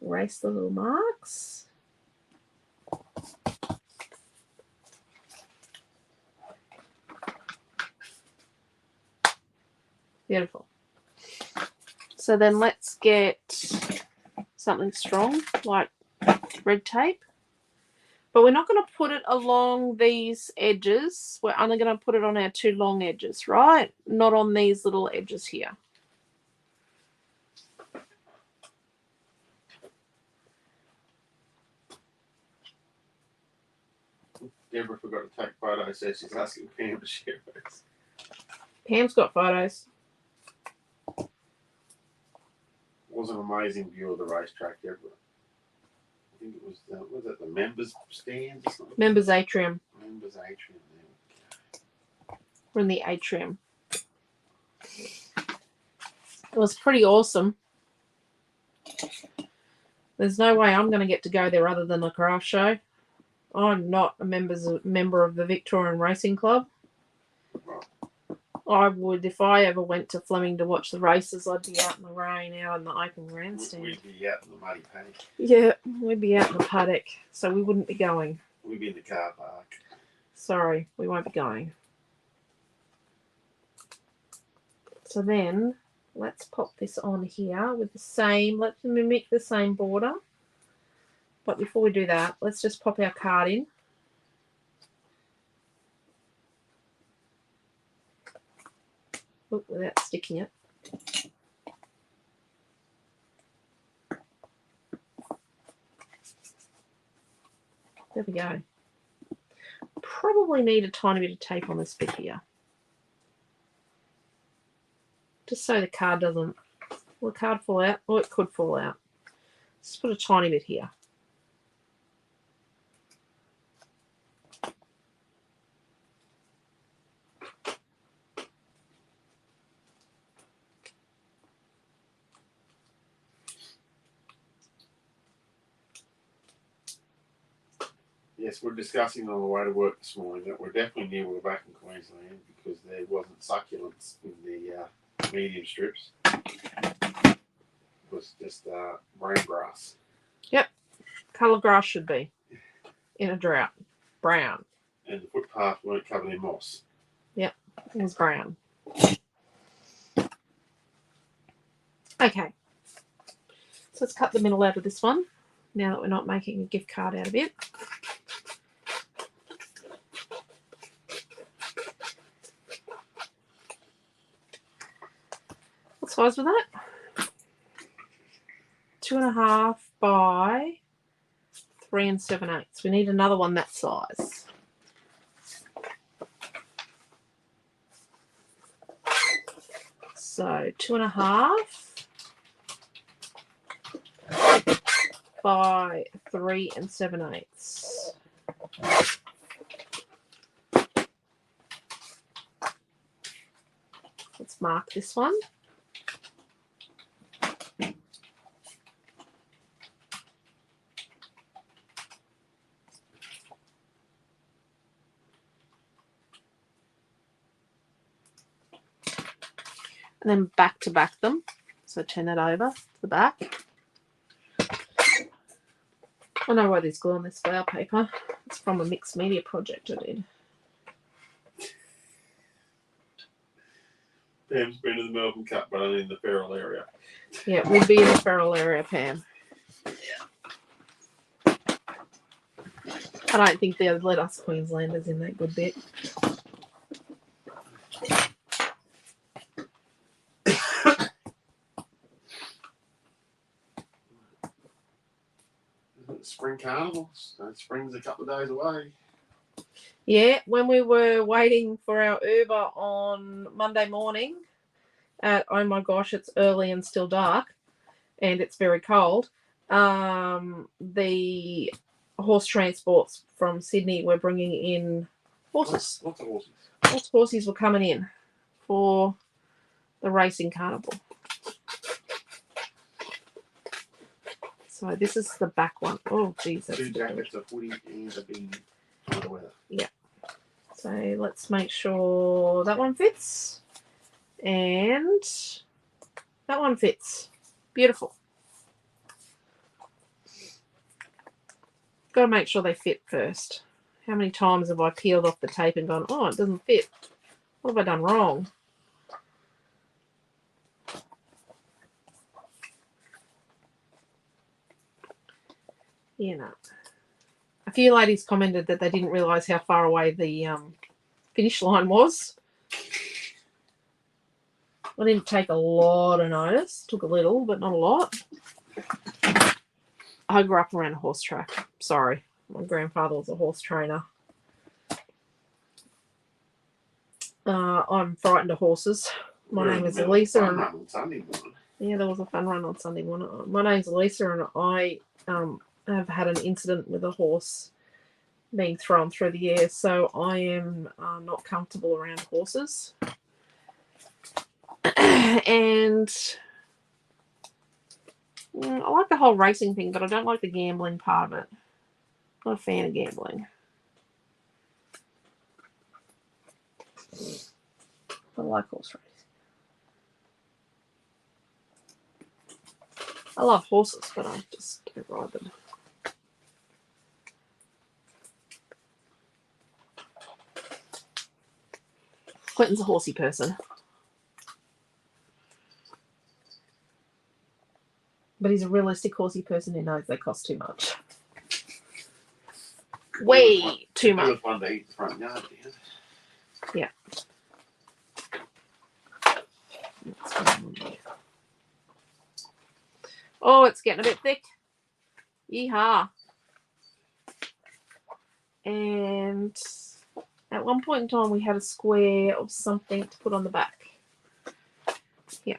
Erase the little marks. Beautiful. So then let's get something strong like red tape. But we're not going to put it along these edges. We're only going to put it on our 2 long edges, right? Not on these little edges here. Deborah forgot to take photos, so she's asking Pam to share those. Pam's got photos. It was an amazing view of the racetrack, Deborah. I think it was the members' stands or something? Members atrium. Members' atrium. There. We're in the atrium. It was pretty awesome. There's no way I'm going to get to go there other than the craft show. I'm not a member of the Victorian Racing Club. I would, if I ever went to Fleming to watch the races, I'd be out in the rain, out in the open grandstand. We'd be out in the muddy paddock. Yeah, we'd be out in the paddock, so we wouldn't be going. We'd be in the car park. Sorry, we won't be going. So then, let's pop this on here with the same, let's mimic the same border. But before we do that, let's just pop our card in. Without sticking it. There we go. Probably need a tiny bit of tape on this bit here. Just so the card doesn't, will the card fall out? Oh, it could fall out. Just put a tiny bit here. Yes, we're discussing on the way to work this morning that we're definitely near we're back in Queensland because there wasn't succulents in the medium strips. It was just brown grass. Yep. Colour grass should be in a drought. Brown. And the footpath weren't covered in moss. Yep, it was brown. Okay. So let's cut the middle out of this one now that we're not making a gift card out of it. What size was that? 2.5 by 3 7/8. We need another one that size. So 2.5 by 3 7/8. Let's mark this one. And then back to back them. So turn that over to the back. I know why there's glue on this flower paper. It's from a mixed media project I did. Pam's been in the Melbourne Cup, but only in the feral area. Yeah, we'll be in the feral area, Pam. Yeah. I don't think they'll let us Queenslanders in that good bit. Spring carnival. So spring's a couple of days away. Yeah, when we were waiting for our Uber on Monday morning, at, oh my gosh, it's early and still dark and it's very cold. The horse transports from Sydney were bringing in horses. Lots of horses. Lots of horses were coming in for the racing carnival. So this is the back one. Oh, geez. That's 2 jackets, a hoodie, and a beanie for the weather. Yeah. So let's make sure that one fits. And that one fits. Beautiful. Got to make sure they fit first. How many times have I peeled off the tape and gone, oh, it doesn't fit. What have I done wrong? You know. A few ladies commented that they didn't realise how far away the finish line was. I didn't take a lot of notice. Took a little, but not a lot. I grew up around a horse track. Sorry. My grandfather was a horse trainer. I'm frightened of horses. My name is Elisa. Fun run on Sunday morning. Yeah, there was a fun run on Sunday morning. My name's Elisa, and I have had an incident with a horse being thrown through the air, so I am not comfortable around horses. And I like the whole racing thing, but I don't like the gambling part of it. Not a fan of gambling. I like horse racing. I love horses, but I just don't ride them. Quentin's a horsey person. But he's a realistic horsey person who knows they cost too much. Way too much. It was one to eat the front yard, Yeah. Oh, it's getting a bit thick. Yeehaw. And at one point in time, we had a square of something to put on the back. Yeah.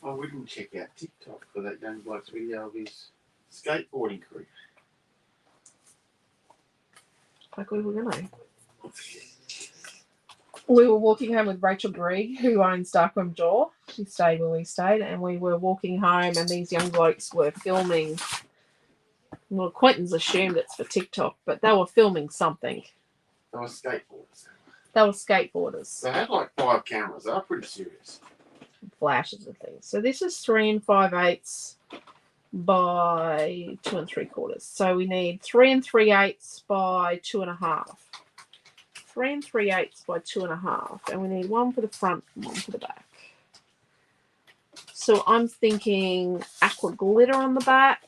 Oh, we didn't check out TikTok for that young bloke's video of his skateboarding crew. Like we were going to. We were walking home with Rachel Grigg, who owns Darkroom Jaw. She stayed where we stayed, and we were walking home, and these young blokes were filming. Well, Quentin's assumed it's for TikTok, but they were filming something. They were skateboarders. They were skateboarders. They had like 5 cameras. They were pretty serious. Flashes and things. So this is 3 5/8 by 2 3/4. So we need 3 3/8 by 2 1/2. 3 3/8 by 2 1/2, and we need one for the front and one for the back. So I'm thinking aqua glitter on the back.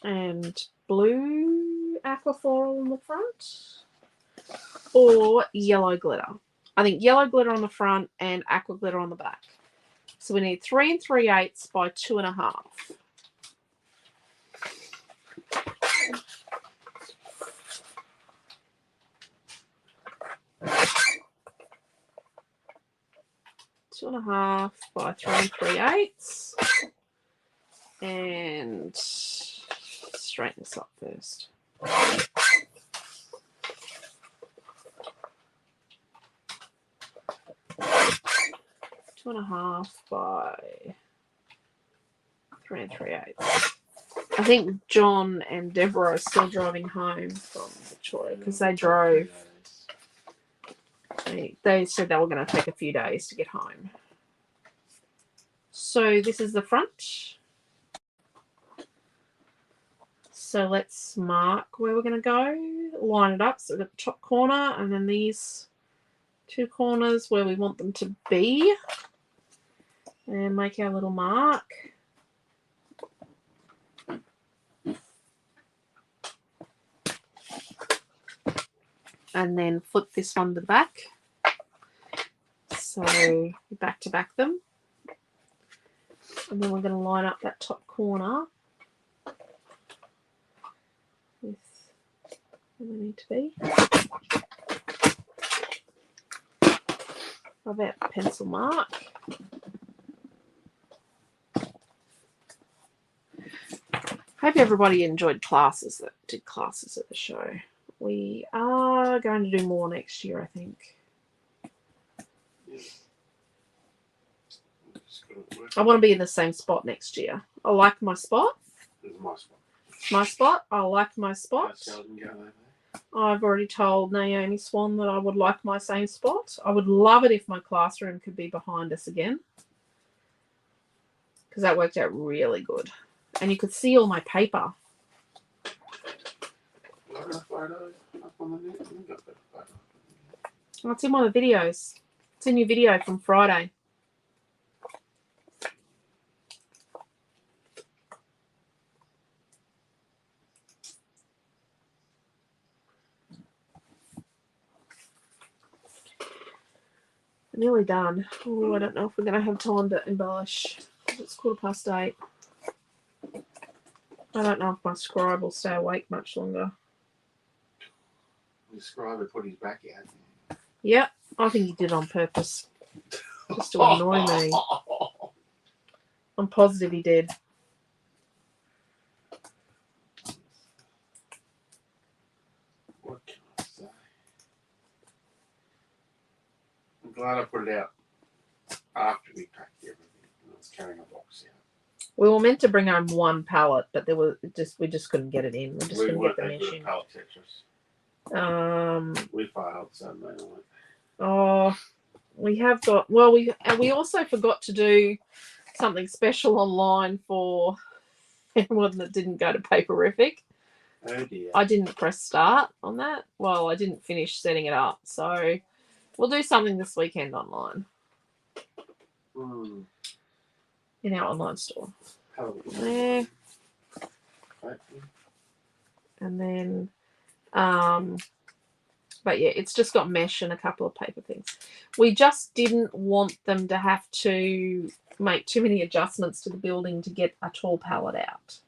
And blue aqua floral on the front. Or yellow glitter. I think yellow glitter on the front and aqua glitter on the back. So we need 3 3/8 by 2 1/2. Two and a half by 3 3/8, and straighten this up first. 2 1/2 by 3 3/8. I think John and Deborah are still driving home from Victoria because they drove. They said they were going to take a few days to get home. So this is the front. So let's mark where we're going to go. Line it up. So we've got the top corner and then these 2 corners where we want them to be. And make our little mark. And then flip this one to the back. So back to back them. And then we're going to line up that top corner where they need to be. About the pencil mark. Hope everybody enjoyed classes that did classes at the show. We are going to do more next year, I think. I want to be in the same spot next year. I like my spot. This is my spot. My spot. I like my spot. How's Sheldon going over there? I've already told Naomi Swan that I would like my same spot. I would love it if my classroom could be behind us again, because that worked out really good. And you could see all my paper. What are the photos up on the net? We've got better photos. Oh, it's in one of the videos. It's a new video from Friday. Nearly done. Oh, I don't know if we're going to have time to embellish. It's 8:15. I don't know if my scribe will stay awake much longer. The scribe put his back out. Yep, I think he did on purpose. Just to annoy me. I'm positive he did. What can I say? I'm glad I put it out after we packed everything. I was carrying a box out. We were meant to bring home one pallet, but we just couldn't get it in. We just couldn't get the We mesh in. pallet Tetris. We failed Sunday night. Oh, we have got. Well, we also forgot to do something special online for anyone that didn't go to Paperific. Oh dear. I didn't press start on that. Well, I didn't finish setting it up, so we'll do something this weekend online in our online store. There. And then, but yeah, it's just got mesh and a couple of paper things. We just didn't want them to have to make too many adjustments to the building to get a tall pallet out.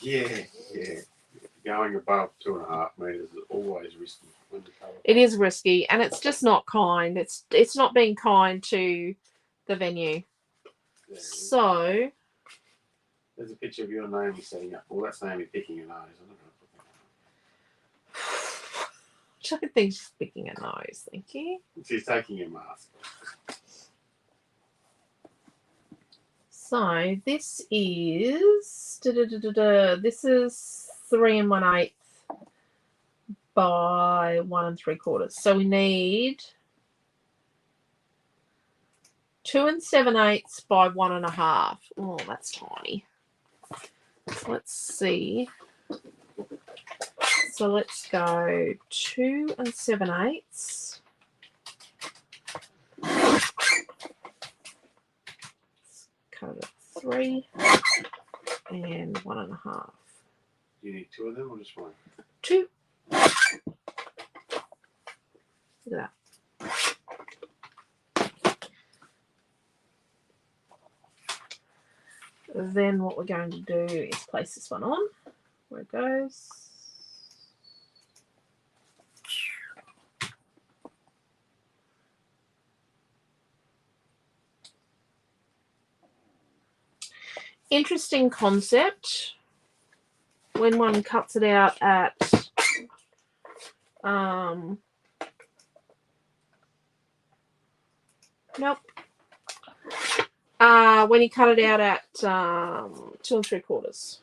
Yeah. Going above 2.5 meters is always risky. It is risky, and it's just not kind. It's not being kind to the venue. So there's a picture of you and Naomi setting up. Well, that's Naomi picking her nose. I'm not going to put that on. I don't think she's picking a nose. Thank you. She's taking her mask off. So this is this is 3 1/8 by 1 3/4. So we need 2 7/8 by 1 1/2. Oh, that's tiny. Let's see. So let's go 2 7/8. Cut it at 3 and 1 1/2. Do you need 2 of them or just 1? 2. Look at that. Then what we're going to do is place this one on where it goes. Interesting concept when one cuts it out at nope. When you cut it out at 2 3/4.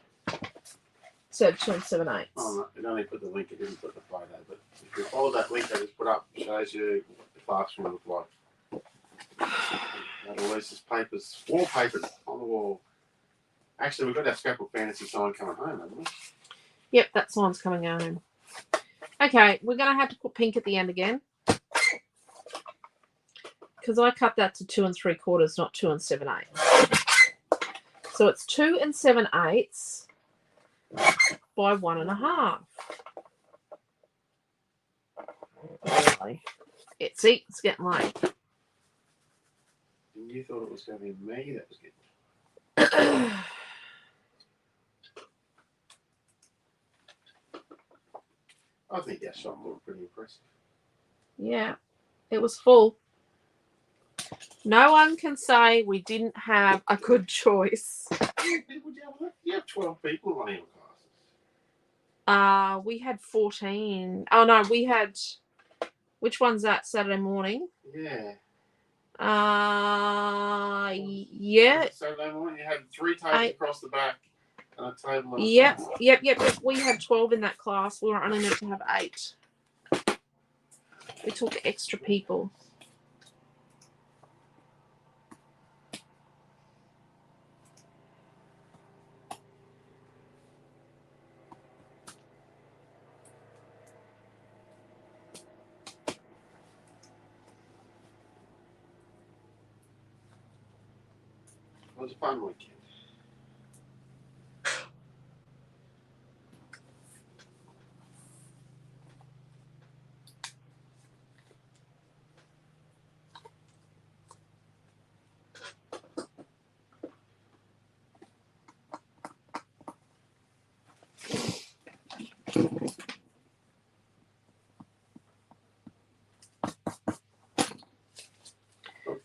So 2 7/8. Oh, no, it only put the link, it didn't put the photo. But if you follow that link I just put up, it shows you what the classroom look like. That always is papers, wallpapers on the wall. Actually, we've got our Scrapbook Fantasy sign coming home, haven't we? Yep, that sign's coming home. Okay, we're going to have to put pink at the end again. Because I cut that to 2 3/4, not 2 7/8. So it's 2 7/8 by 1 1/2. Really? It's getting late. And you thought it was going to be me that was getting I think our shop looked pretty impressive. Yeah, it was full. No one can say we didn't have a good choice. You have 12 people running your classes. We had 14. Oh no, we had. Which one's that? Saturday morning. Yeah. Yeah. Saturday morning, you had 3 tables across the back and a table. Yep. We had 12 in that class. We were only meant to have 8. We took extra people. It was a fun weekend.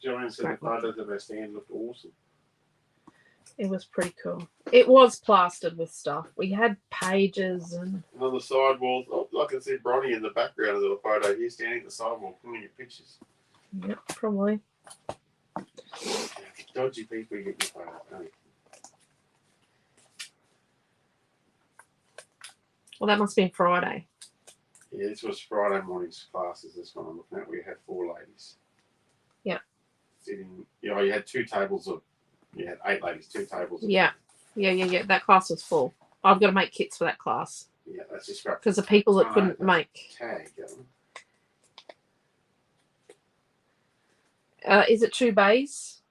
Joanne said the photos of our stand looked awesome. It was pretty cool. It was plastered with stuff. We had pages and on the sidewalls, I can see Bronny in the background of the photo. He's standing at the sidewalk pulling your pictures. Yep, probably. Dodgy people you get your photos, don't you? Well, that must have been Friday. Yeah, this was Friday morning's classes. This one I'm looking at. We had 4 ladies. Yeah. Sitting, you had 2 tables of. You had 8 ladies, 2 tables. Yeah. That class was full. I've got to make kits for that class. Yeah, that's just scrap. Because the people that couldn't make. Tag. Is it 2 bays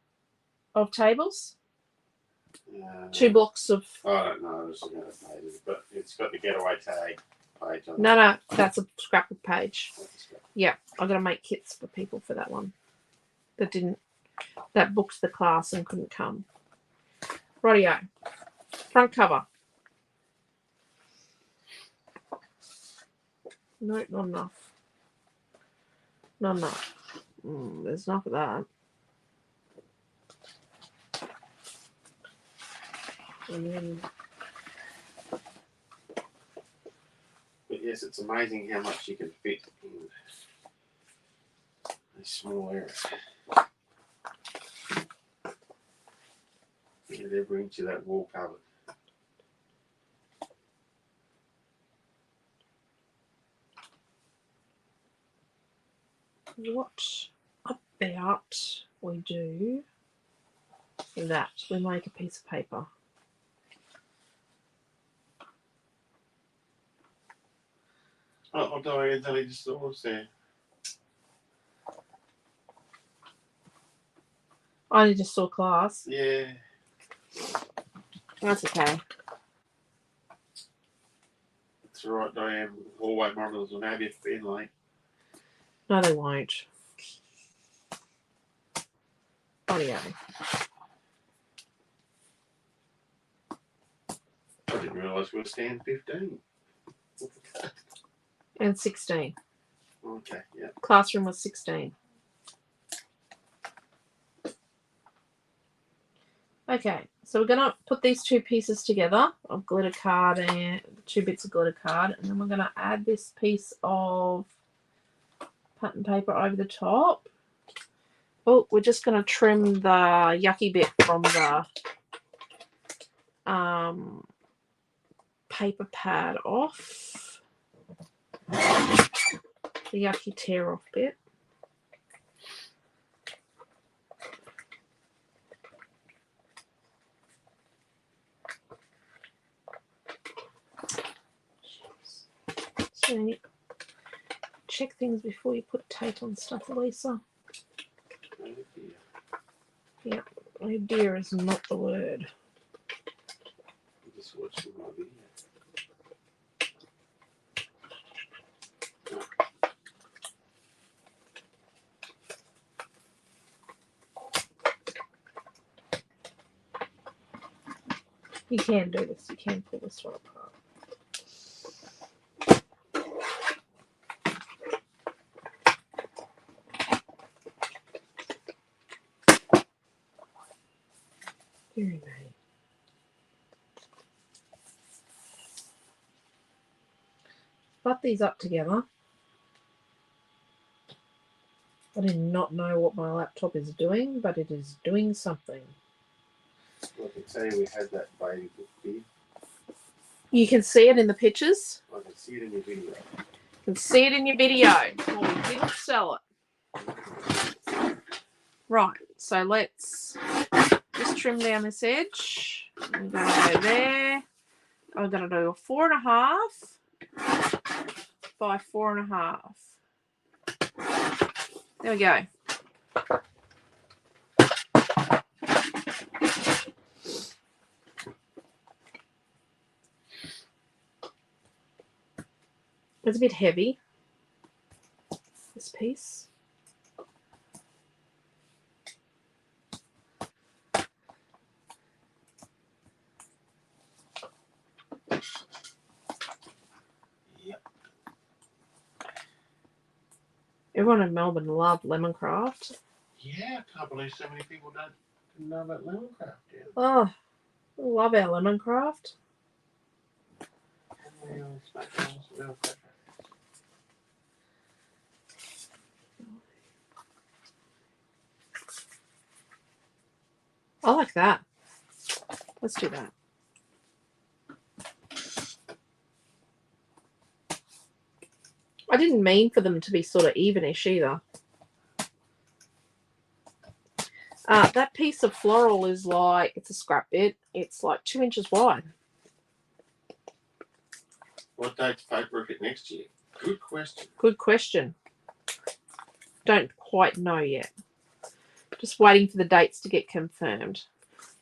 of tables? 2 blocks of. I don't know. I'm just looking at the pages, but it's got the getaway tag page on it. No, that's a scrapbook page. Yeah, I've got to make kits for people for that one. That booked the class and couldn't come. Rightio. Front cover. No, not enough. Not enough. There's enough of that. And then, but yes, it's amazing how much you can fit in a small area. Get every inch of that wall covered. what about we do that? We make a piece of paper. Oh, Diane's only just saw us there. I only just saw class. Yeah. That's okay. That's all right, Diane. Hallway monitors will have you been late. No, they won't. Audio. I didn't realise we were stand 15. And 16. Okay, yeah. Classroom was 16. Okay, so we're going to put these 2 pieces together of glitter card and 2 bits of glitter card, and then we're going to add this piece of pattern paper over the top. Oh, we're just going to trim the yucky bit from the paper pad off. The yucky tear off bit. So check things before you put tape on stuff, Lisa. Oh dear. Yep, oh dear is not the word. I'm just watching my video. You can do this. You can pull this one apart. Deary me. Butt these up together. I do not know what my laptop is doing, but it is doing something. I can tell you we had that baby book here. You can see it in the pictures. I can see it in your video. You can see it in your video. Well, we didn't sell it. Right, so let's just trim down this edge. I'm going to go there. I'm going to do a 4.5 by 4.5. There we go. It's a bit heavy, this piece. Yep. Everyone in Melbourne loved Lemoncraft. Yeah, I can't believe so many people didn't know about Lemoncraft. Yeah. Oh, I love our Lemoncraft. I like that. Let's do that. I didn't mean for them to be sort of evenish either. That piece of floral is like, it's a scrap bit. It's like 2 inches wide. What date's paper it next year? Good question. Good question. Don't quite know yet. Just waiting for the dates to get confirmed.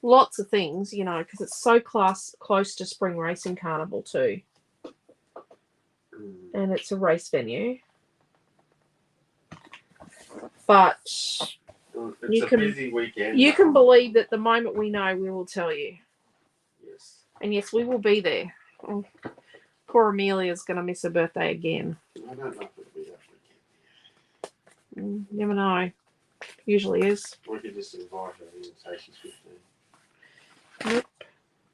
Lots of things, you know, because it's so close to Spring Racing Carnival too. And it's a race venue. But It's a busy weekend. you can believe that the moment we know, we will tell you. Yes. And yes, we will be there. Oh, poor Amelia's going to miss her birthday again. I don't know if it'll be that weekend. Never know. Usually is. We could just invite her in and say she's 15. Nope.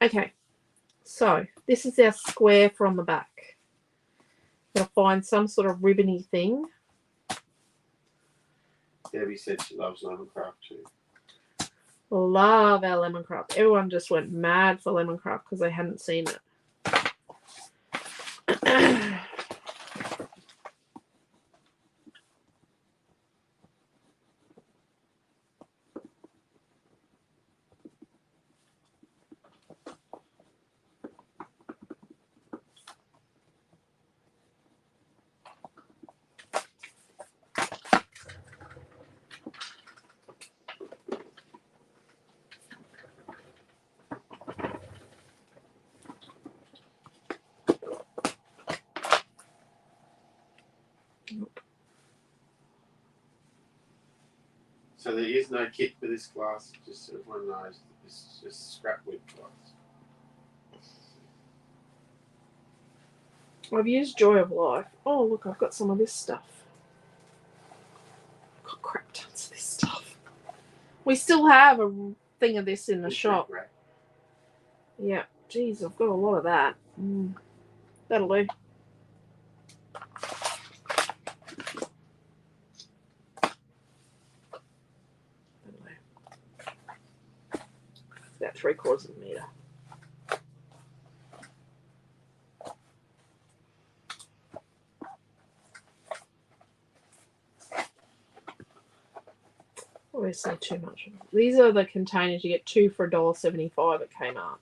Okay. So, this is our square from the back. Gonna find some sort of ribbony thing. Debbie said she loves Lemoncraft too. Love our Lemoncraft. Everyone just went mad for Lemoncraft because they hadn't seen it. So there is no kit for this class, just so everyone knows this is just scrap wood class. I've used Joy of Life. Oh, look, I've got some of this stuff. I've got crap tons of this stuff. We still have a thing of this in the shop. Rack. Yeah, geez, I've got a lot of that. That'll do. About 3/4 of a metre. Obviously too much. These are the containers you get 2 for $1.75 at Kmart.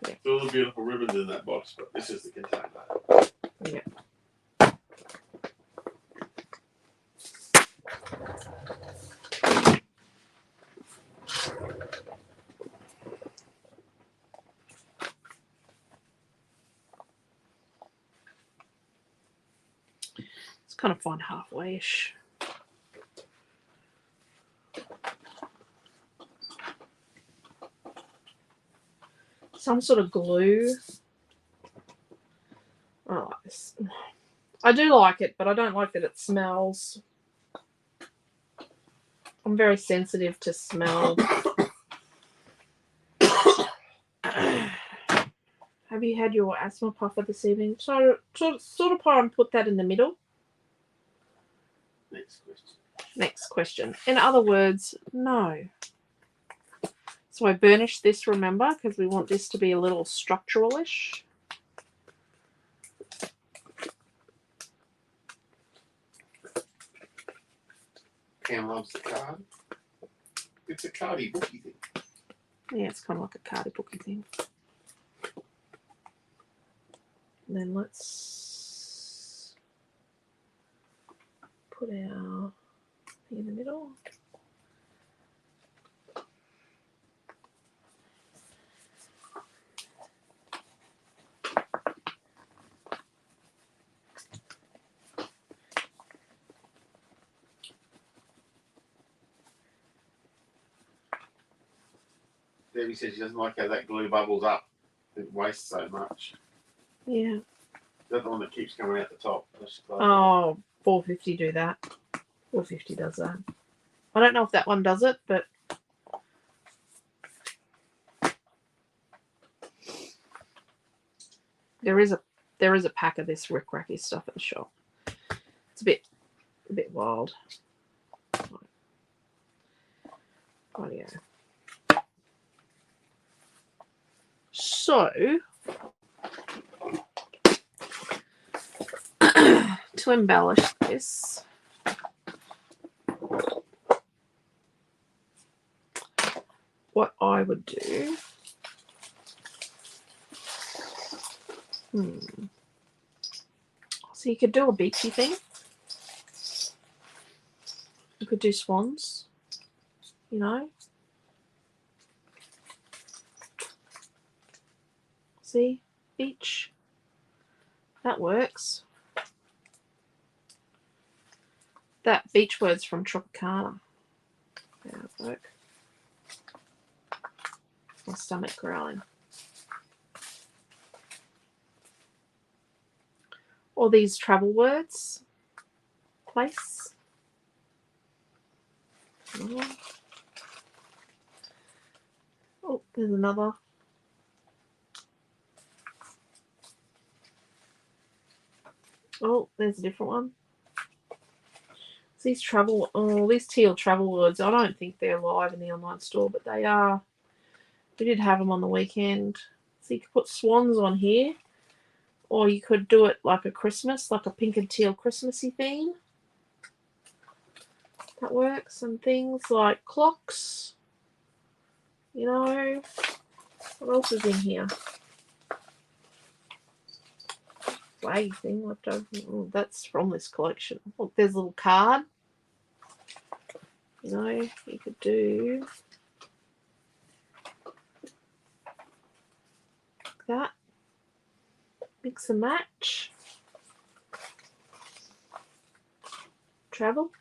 Yeah. All the beautiful ribbons in that box, but this is the container. Yeah. It's kind of fun halfway-ish. Some sort of glue. I like this. I do like it, but I don't like that it smells. I'm very sensitive to smell. Have you had your asthma puffer this evening? So sort of try and put that in the middle. Next question. Next question. In other words, no. So I burnished this, remember, because we want this to be a little structural-ish. Pam loves the card. It's a cardy booky thing. Yeah, it's kind of like a cardy booky thing. And then let's put our thing in the middle. Debbie says she doesn't like how that glue bubbles up. It wastes so much. Yeah. Is that the one that keeps coming out the top? Oh, 450 do that. 450 does that. I don't know if that one does it, but there is a pack of this rickracky stuff at the shop. It's a bit wild. Oh yeah. So to embellish this, what I would do, so you could do a beachy thing. You could do swans, you know. See, beach. That works. That beach word's from Tropicana. That'll work. My stomach growling. Or these travel words. Place. Oh, there's another. Oh, there's a different one. These these teal travel words, I don't think they're live in the online store, but they are. We did have them on the weekend. So you could put swans on here, or you could do it like a Christmas, like a pink and teal Christmassy theme. That works. And things like clocks. You know, what else is in here? Flag thing left over. Oh, that's from this collection. Look, there's a little card. You know, you could do that. Mix and match. Travel.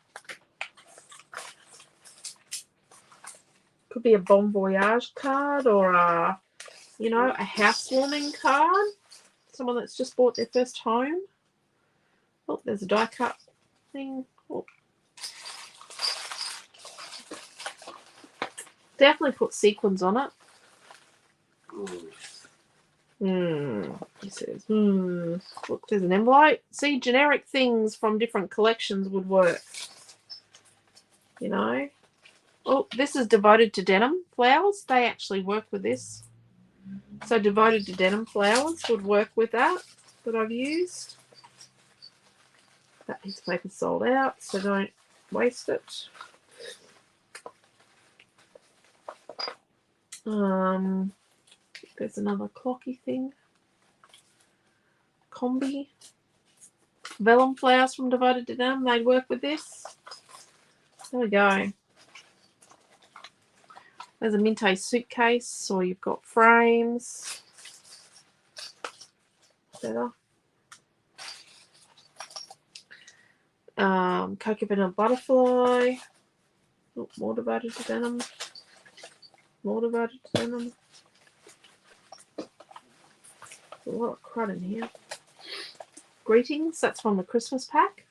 Could be a bon voyage card or a, you know, a housewarming card. Someone that's just bought their first home. Oh, there's a die cut thing. Oh. Definitely put sequins on it. He says, Look, there's an envelope. See, generic things from different collections would work. You know. Oh, this is devoted to denim flowers. They actually work with this. So devoted to denim flowers would work with that I've used. That piece of paper's sold out, so don't waste it. There's another clocky thing. Combi. Vellum flowers from Devoted to Denim. They'd work with this. There we go. There's a Minte suitcase, or you've got frames. Better. Cocoa Vanilla Butterfly. Oh, more Devoted to Denim. More Devoted to Denim. There's a lot of crud in here. Greetings, that's from the Christmas pack.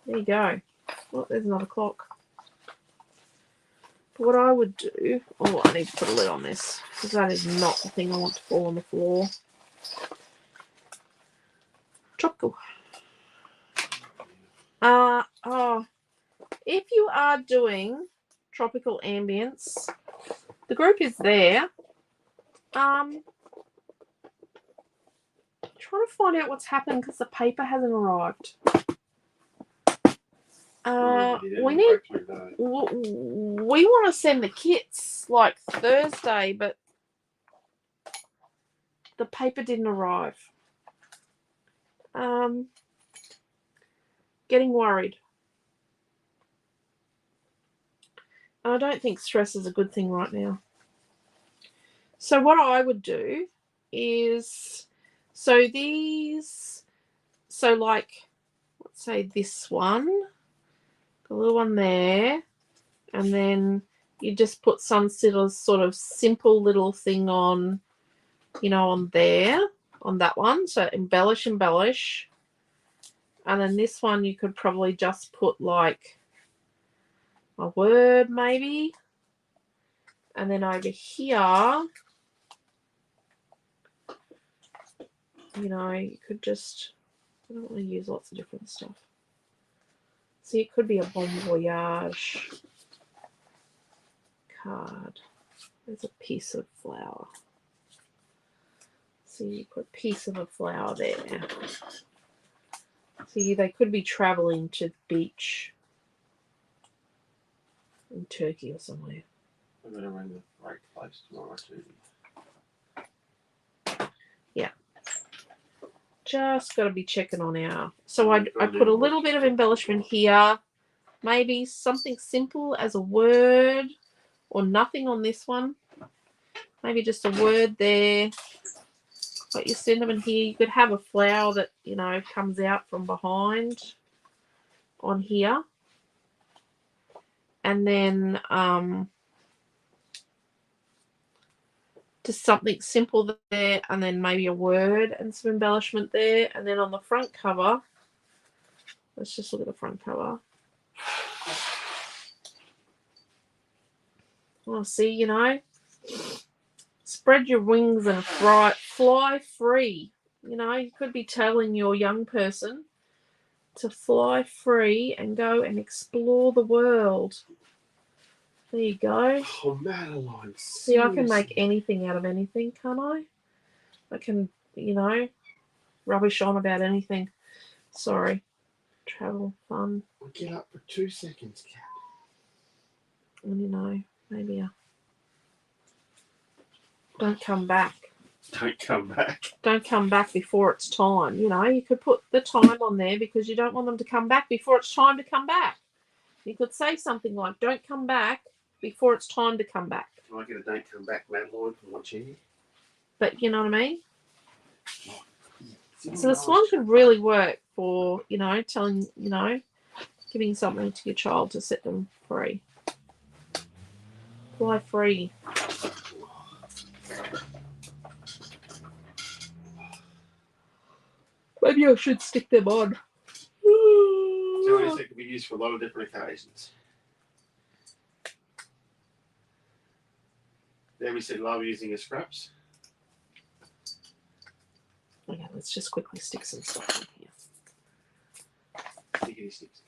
There you go. Oh, there's another clock. what I would do... Oh, I need to put a lid on this because that is not the thing I want to fall on the floor. Tropical. Oh, if you are doing tropical ambience, the group is there. Trying to find out what's happened because the paper hasn't arrived. We want to send the kits like Thursday, but the paper didn't arrive. Getting worried. I don't think stress is a good thing right now. So what I would do is, like, let's say this one, the little one there, and then you just put some sort of simple little thing on, on there, on that one. So embellish. And then this one you could probably just put like a word maybe. And then over here, you could just, I don't want to use lots of different stuff. See, it could be a bon voyage card. There's a piece of flower. See, you put a piece of a flower there. See, they could be traveling to the beach in Turkey or somewhere. I'm going to run the right place tomorrow too. Yeah. Just got to be checking on our... So I put a little bit of embellishment here. Maybe something simple as a word or nothing on this one. Maybe just a word there. Got your cinnamon here. You could have a flower that, comes out from behind on here. And then just something simple there, and then maybe a word and some embellishment there. And then on the front cover, let's just look at the front cover. Well, see, spread your wings and fly free. You could be telling your young person to fly free and go and explore the world. There you go. Oh, Madeline. See, I can make anything out of anything, can't I? I can, rubbish on about anything. Sorry. Travel, fun. I'll get up for 2 seconds, Cat. And, maybe don't come back. Don't come back. Don't come back before it's time. You could put the time on there because you don't want them to come back before it's time to come back. You could say something like, don't come back before it's time to come back. Can I get a don't come back Madeline from my chair? But you know what I mean? So this one could really work for, telling, giving something to your child to set them free. Fly free. Maybe I should stick them on. So it could be used for a lot of different occasions. There we said love using a scraps. Okay, let's just quickly stick some stuff on here. Stickity sticks.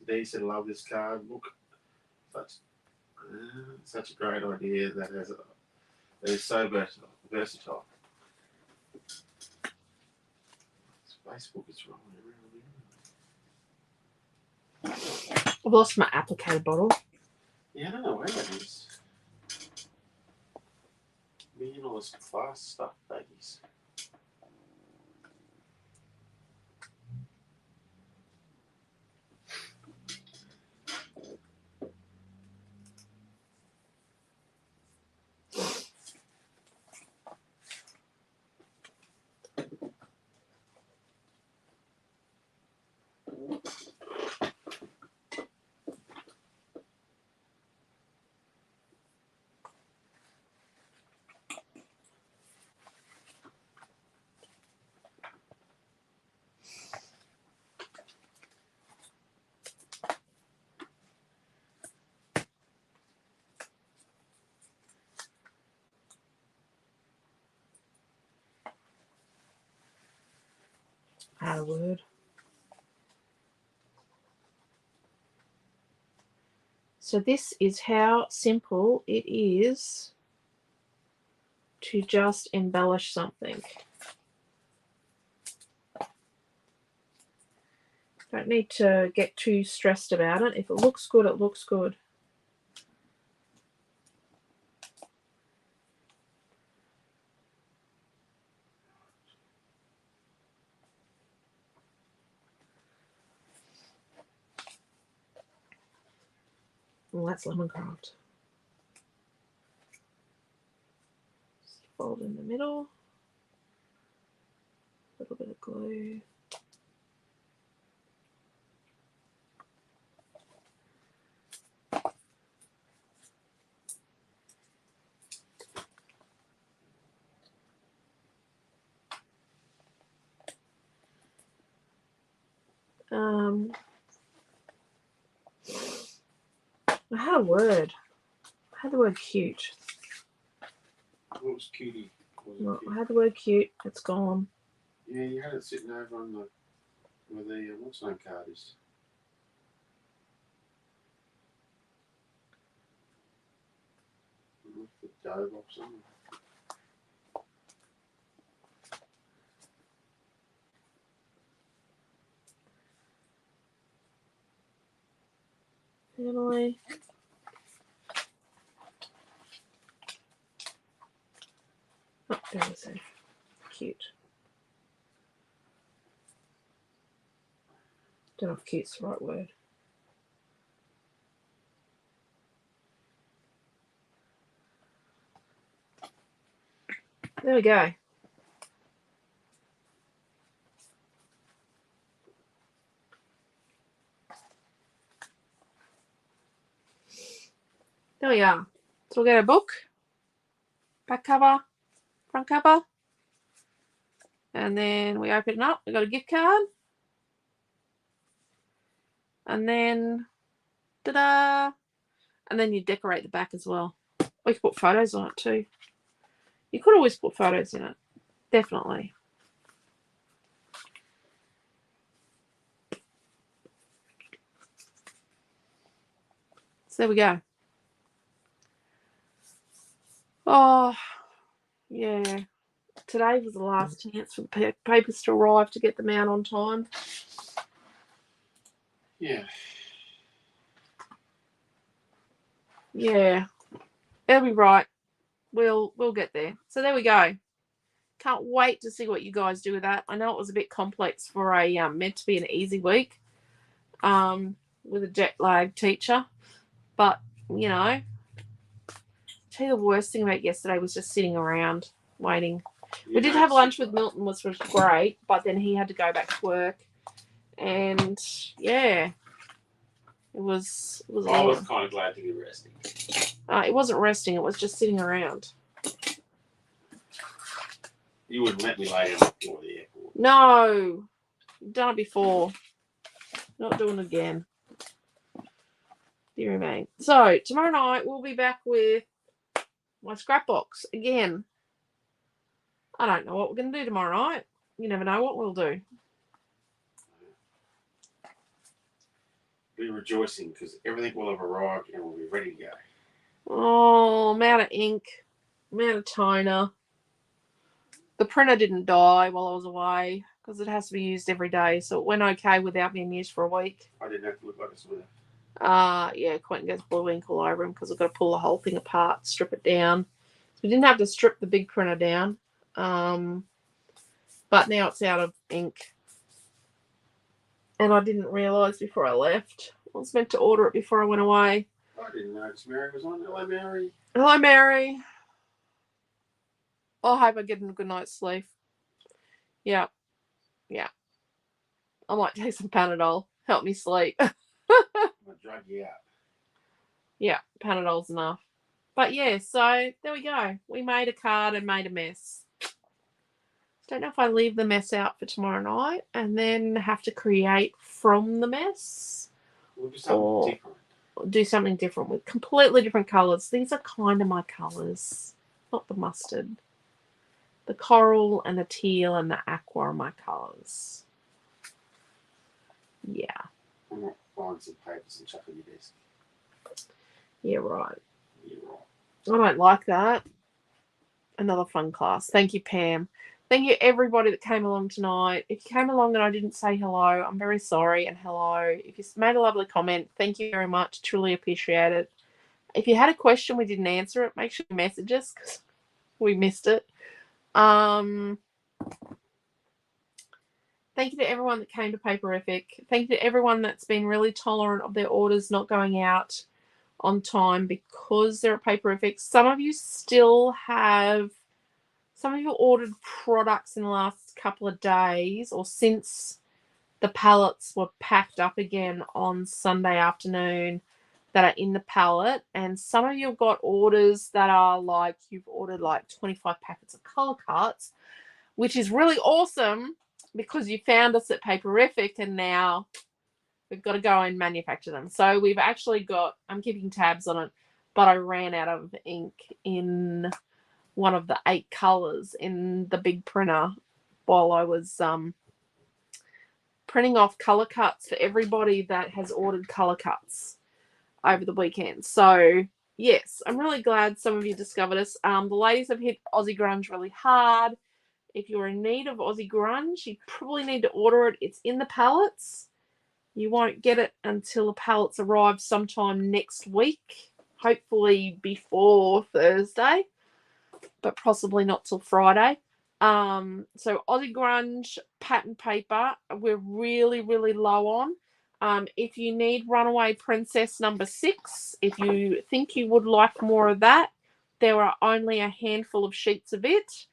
Dee said, "Love this card. Look, such a great idea that is so versatile. Facebook is rolling around. I've lost my applicator bottle. Yeah, I don't know where that is. Me and all this class stuff, baggies. had a word. So this is how simple it is to just embellish something. Don't need to get too stressed about it. If it looks good, it looks good. Well, that's lemongrass. Just fold in the middle. A little bit of glue. I had a word. I had the word cute. What was cutie? No, I had the word cute. It's gone. Yeah, you had it sitting over on the where the what's name card is. The dough box somewhere. Emily. Oh, there it is. Cute. Don't know if cute's the right word. There we go. There we are. So we'll get a book, back cover, front cover, and then we open it up. We've got a gift card, and then ta-da! And then you decorate the back as well. Or you can put photos on it too. You could always put photos in it, definitely. So there we go. Oh, yeah. Today was the last chance for the papers to arrive to get them out on time. Yeah. Yeah. It'll be right. We'll get there. So there we go. Can't wait to see what you guys do with that. I know it was a bit complex for a meant to be an easy week with a jet lag teacher. But, you know, tell you the worst thing about yesterday was just sitting around waiting. We did have lunch with Milton, which was great, but then he had to go back to work. And, yeah, it was I was kind of glad to be resting. It wasn't resting. It was just sitting around. You wouldn't let me lay down before the airport. No. Done it before. Not doing it again. Dear me. So, tomorrow night we'll be back with my ScrapBox again. I don't know what we're going to do tomorrow night. You never know what we'll do. Be rejoicing because everything will have arrived and we'll be ready to go. Oh, amount of ink, amount of toner. The printer didn't die while I was away because it has to be used every day. So it went okay without being used for a week. I didn't have to look like a sweater. Yeah, Quentin gets blue ink all over him because I've got to pull the whole thing apart, strip it down. So we didn't have to strip the big printer down. But now it's out of ink. And I didn't realise before I left. I was meant to order it before I went away. I didn't notice Mary was on. Hello, Mary. Hello, Mary. I hope I get a good night's sleep. Yeah. Yeah. I might take some Panadol. Help me sleep. I'm going to drag you out. Yeah, Panadol's enough. But yeah, so there we go. We made a card and made a mess. Don't know if I leave the mess out for tomorrow night and then have to create from the mess. We'll do something different. Do something different with completely different colours. These are kind of my colours, not the mustard. The coral and the teal and the aqua are my colours. Yeah. I'm not buying some papers and chucking your desk. Yeah, right. You're right. I don't like that. Another fun class. Thank you, Pam. Thank you, everybody that came along tonight. If you came along and I didn't say hello, I'm very sorry, and hello. If you made a lovely comment, thank you very much. Truly appreciate it. If you had a question we didn't answer it, make sure you message us because we missed it. Thank you to everyone that came to Paperific. Thank you to everyone that's been really tolerant of their orders not going out on time because they're at Paperific. Some of you ordered products in the last couple of days or since the pallets were packed up again on Sunday afternoon that are in the pallet. And some of you have got orders that are like, you've ordered like 25 packets of color carts, which is really awesome because you found us at Paperific and now we've got to go and manufacture them. So we've actually got, I'm keeping tabs on it, but I ran out of ink in one of the 8 colors in the big printer while I was printing off color cuts for everybody that has ordered color cuts over the weekend. So yes, I'm really glad some of you discovered us. The ladies have hit Aussie Grunge really hard. If you're in need of Aussie Grunge, you probably need to order it. It's in the pallets. You won't get it until the pallets arrive sometime next week, hopefully before Thursday, but possibly not till Friday. So Aussie Grunge pattern paper, we're really, really low on. If you need Runaway Princess number 6, if you think you would like more of that, there are only a handful of sheets of it.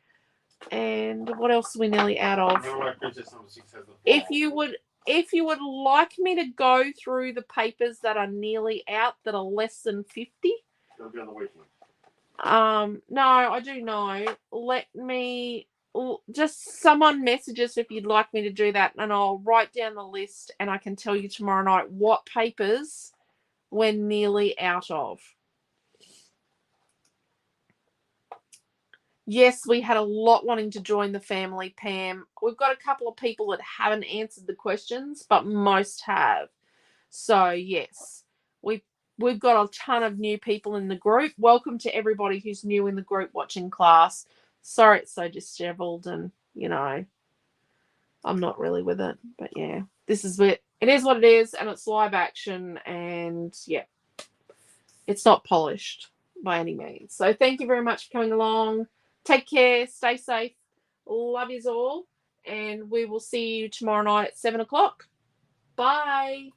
And what else are we nearly out of? Runaway Princess number 6 has the If you would like me to go through the papers that are nearly out that are less than 50. It'll be on the weekend. No, I do know. Let me just someone message us if you'd like me to do that, and I'll write down the list and I can tell you tomorrow night what papers we're nearly out of. Yes, we had a lot wanting to join the family, Pam. We've got a couple of people that haven't answered the questions, but most have. So yes, we've got a ton of new people in the group. Welcome to everybody who's new in the group watching class. Sorry it's so disheveled and, I'm not really with it. But yeah, this is it. It is what it is, and it's live action, and yeah, it's not polished by any means. So thank you very much for coming along. Take care. Stay safe. Love yous all. And we will see you tomorrow night at 7 o'clock. Bye.